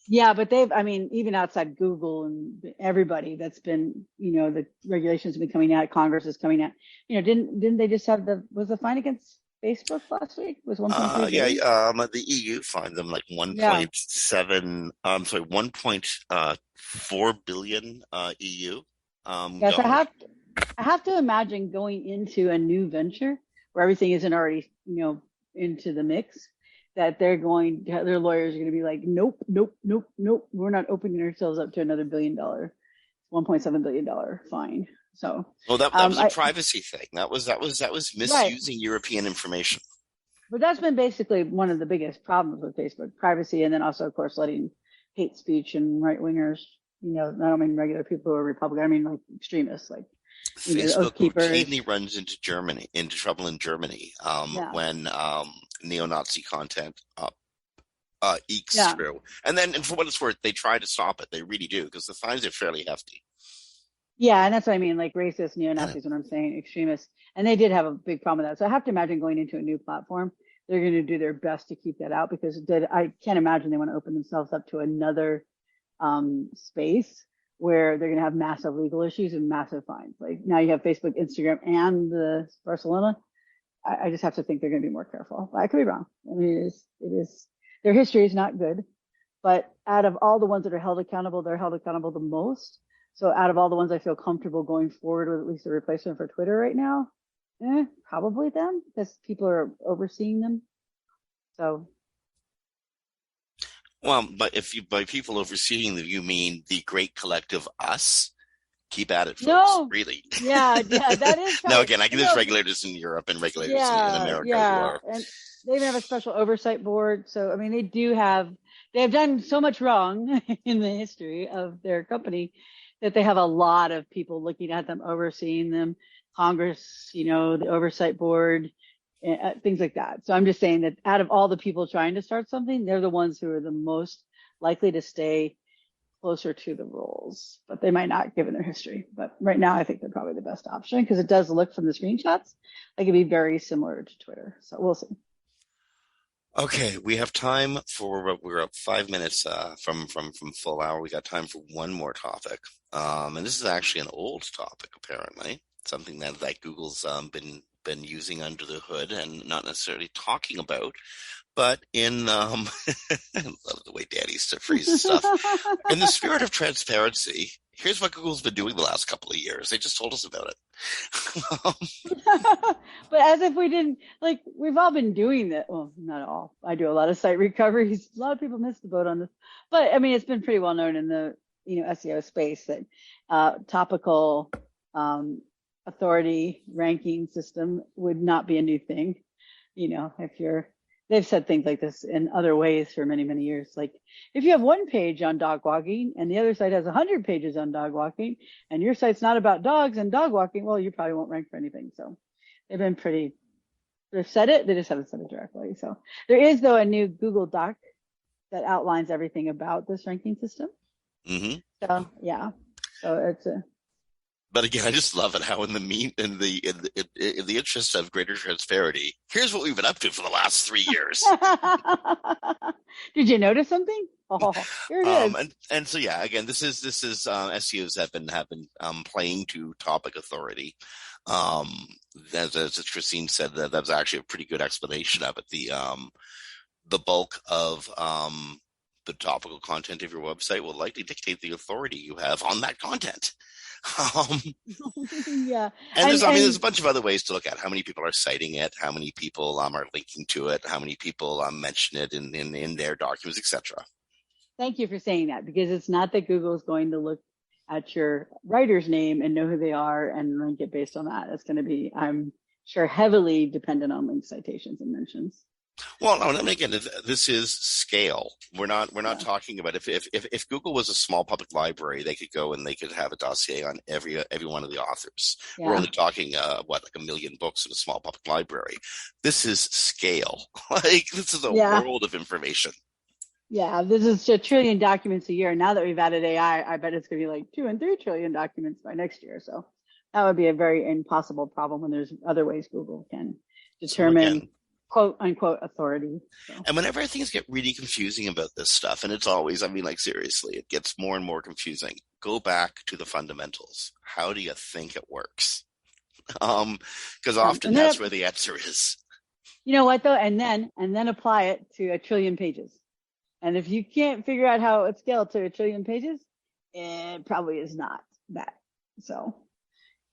Yeah, but even outside Google and everybody that's been, the regulations have been coming out, Congress is coming out. Didn't they just have was the fine against Facebook last week? Was 1.3 billion? The EU fined them 1.4 billion EU. Yes, I have to imagine going into a new venture where everything isn't already, into the mix, that their lawyers are going to be like, nope, nope, nope, nope. We're not opening ourselves up to another $1.7 billion fine. So, well, that was a privacy thing. That was misusing right. European information. But that's been basically one of the biggest problems with Facebook, privacy, and then also, of course, letting hate speech and right wingers, I don't mean regular people who are Republican, I mean like extremists, like Facebook keepers. routinely runs into trouble in Germany when neo-Nazi content ekes through. And for what it's worth, they try to stop it. They really do, because the fines are fairly hefty. Yeah, and that's what I mean, like racist neo-Nazis, when I'm saying extremists. And they did have a big problem with that. So I have to imagine going into a new platform, they're going to do their best to keep that out, because I can't imagine they want to open themselves up to another space where they're going to have massive legal issues and massive fines. Like now you have Facebook, Instagram, and the Barcelona. I just have to think they're going to be more careful. But I could be wrong. I mean, it is their history is not good, but out of all the ones that are held accountable, they're held accountable the most. So out of all the ones I feel comfortable going forward with, at least a replacement for Twitter right now, probably them, because people are overseeing them. So. Well, but by people overseeing them, you mean the great collective us? Keep at it, folks. No. Really. Yeah, that is. Now, again, there's regulators in Europe and regulators in America who are. And they even have a special oversight board. So, I mean, they have done so much wrong in the history of their company that they have a lot of people looking at them, overseeing them, Congress, the oversight board, things like that. So I'm just saying that out of all the people trying to start something, they're the ones who are the most likely to stay closer to the rules, but they might not given their history. But right now, I think they're probably the best option, because it does look from the screenshots like it'd be very similar to Twitter. So we'll see. Okay, we have time we're up 5 minutes from full hour. We got time for one more topic, and this is actually an old topic, apparently, something that Google's been using under the hood and not necessarily talking about. But in I love the way Danny used to phrase stuff. In the spirit of transparency, here's what Google's been doing the last couple of years. They just told us about it. But as if we didn't, like, we've all been doing that. Well, not all. I do a lot of site recoveries. A lot of people miss the boat on this. But I mean, it's been pretty well known in the SEO space that topical authority ranking system would not be a new thing. They've said things like this in other ways for many, many years. Like if you have one page on dog walking and the other site has 100 pages on dog walking and your site's not about dogs and dog walking, well, you probably won't rank for anything. So they've said it, they just haven't said it directly. So there is, though, a new Google Doc that outlines everything about this ranking system. Mm-hmm. So, yeah. So it's But again, I just love it how in the interest of greater transparency, here's what we've been up to for the last 3 years. Did you notice something? Oh, here it is. And so yeah, again, this is SEOs have been playing to topic authority. As Christine said, that was actually a pretty good explanation of it. The bulk of the topical content of your website will likely dictate the authority you have on that content. Yeah. And there's a bunch of other ways to look at how many people are citing it, how many people are linking to it, how many people mention it in their documents, etc. Thank you for saying that, because it's not that Google is going to look at your writer's name and know who they are and rank it based on that. It's going to be, I'm sure, heavily dependent on link citations and mentions. Well, no, and again, this is scale. We're not talking about if Google was a small public library, they could go and they could have a dossier on every one of the authors. Yeah. We're only talking like 1 million books in a small public library. This is scale. This is a world of information. Yeah, this is 1 trillion documents a year. Now that we've added AI, I bet it's going to be like 2 and 3 trillion documents by next year. So that would be a very impossible problem when there's other ways Google can determine quote unquote authority. So. And whenever things get really confusing about this stuff, and it's always, seriously, it gets more and more confusing. Go back to the fundamentals. How do you think it works? Because often that's where the answer is. You know what though? And then apply it to 1 trillion pages. And if you can't figure out how it's scaled to 1 trillion pages, it probably is not that. So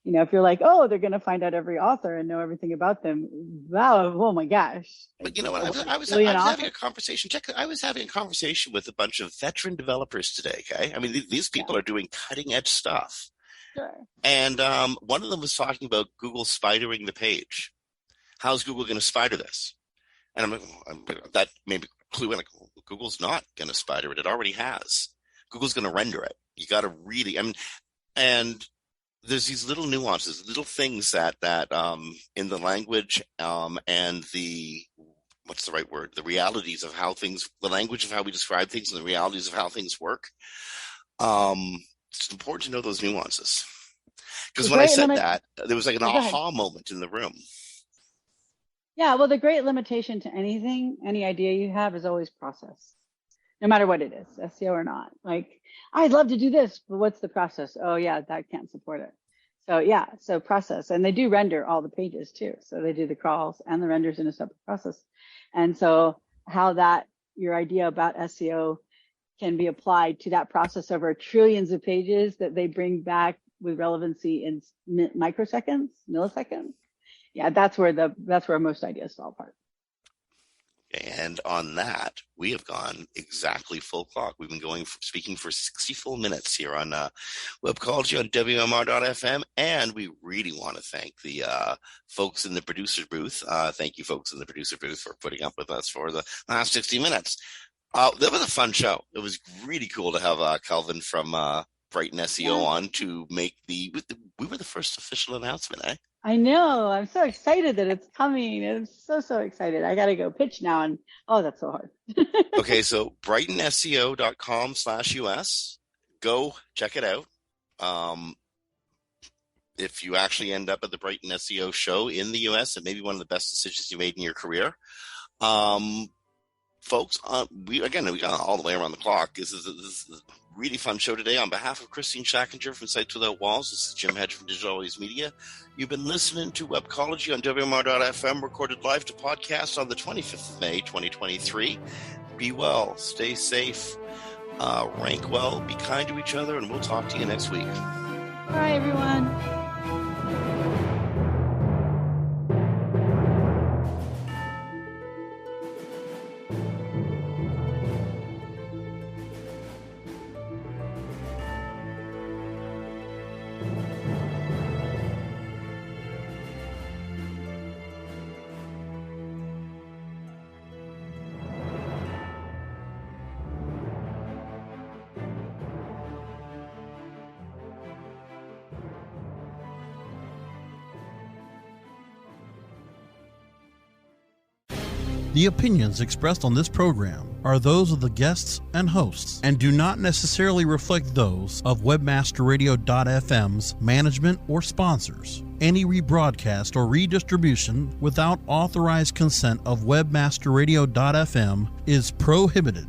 if you're like, oh, they're going to find out every author and know everything about them. Wow. Oh my gosh. But you know what? I was having a conversation. I was having a conversation with a bunch of veteran developers today. Okay. I mean, these people are doing cutting edge stuff. Sure. And one of them was talking about Google spidering the page. How's Google going to spider this? And I'm like, that made me clue in, like, Google's not going to spider it. It already has. Google's going to render it. You got to really, and there's these little nuances, little things that in the language and what's the right word? The realities of the language of how we describe things and the realities of how things work. It's important to know those nuances. Because when I said that, there was like an aha moment in the room. Yeah, well, the great limitation to anything, any idea you have, is always process, no matter what it is, SEO or not. Like, I'd love to do this, but what's the process? Oh, yeah, that can't support it. So process. And they do render all the pages too. So they do the crawls and the renders in a separate process. And so how your idea about SEO can be applied to that process over trillions of pages that they bring back with relevancy in microseconds, milliseconds. Yeah, that's where most ideas fall apart. And on that, we have gone exactly full clock. We've been speaking for 60 full minutes here on Webcology on WMR.fm, and we really want to thank the folks in the producer booth. Thank you, folks in the producer booth, for putting up with us for the last 60 minutes. That was a fun show. It was really cool to have Calvin from Brighton SEO on to make we were the first official announcement, eh? I know. I'm so excited that it's coming. I'm so excited. I got to go pitch now. And that's so hard. Okay. So BrightonSEO.com/US. Go check it out. If you actually end up at the Brighton SEO show in the US, it may be one of the best decisions you made in your career. Folks, we got all the way around the clock. This is a really fun show today. On behalf of Christine Schackinger from Sites Without Walls, this is Jim Hedge from Digital Always Media. You've been listening to Webcology on WMR.fm, recorded live to podcast on the 25th of May, 2023. Be well, stay safe, rank well, be kind to each other, and we'll talk to you next week. All right, everyone. The opinions expressed on this program are those of the guests and hosts and do not necessarily reflect those of WebmasterRadio.fm's management or sponsors. Any rebroadcast or redistribution without authorized consent of WebmasterRadio.fm is prohibited.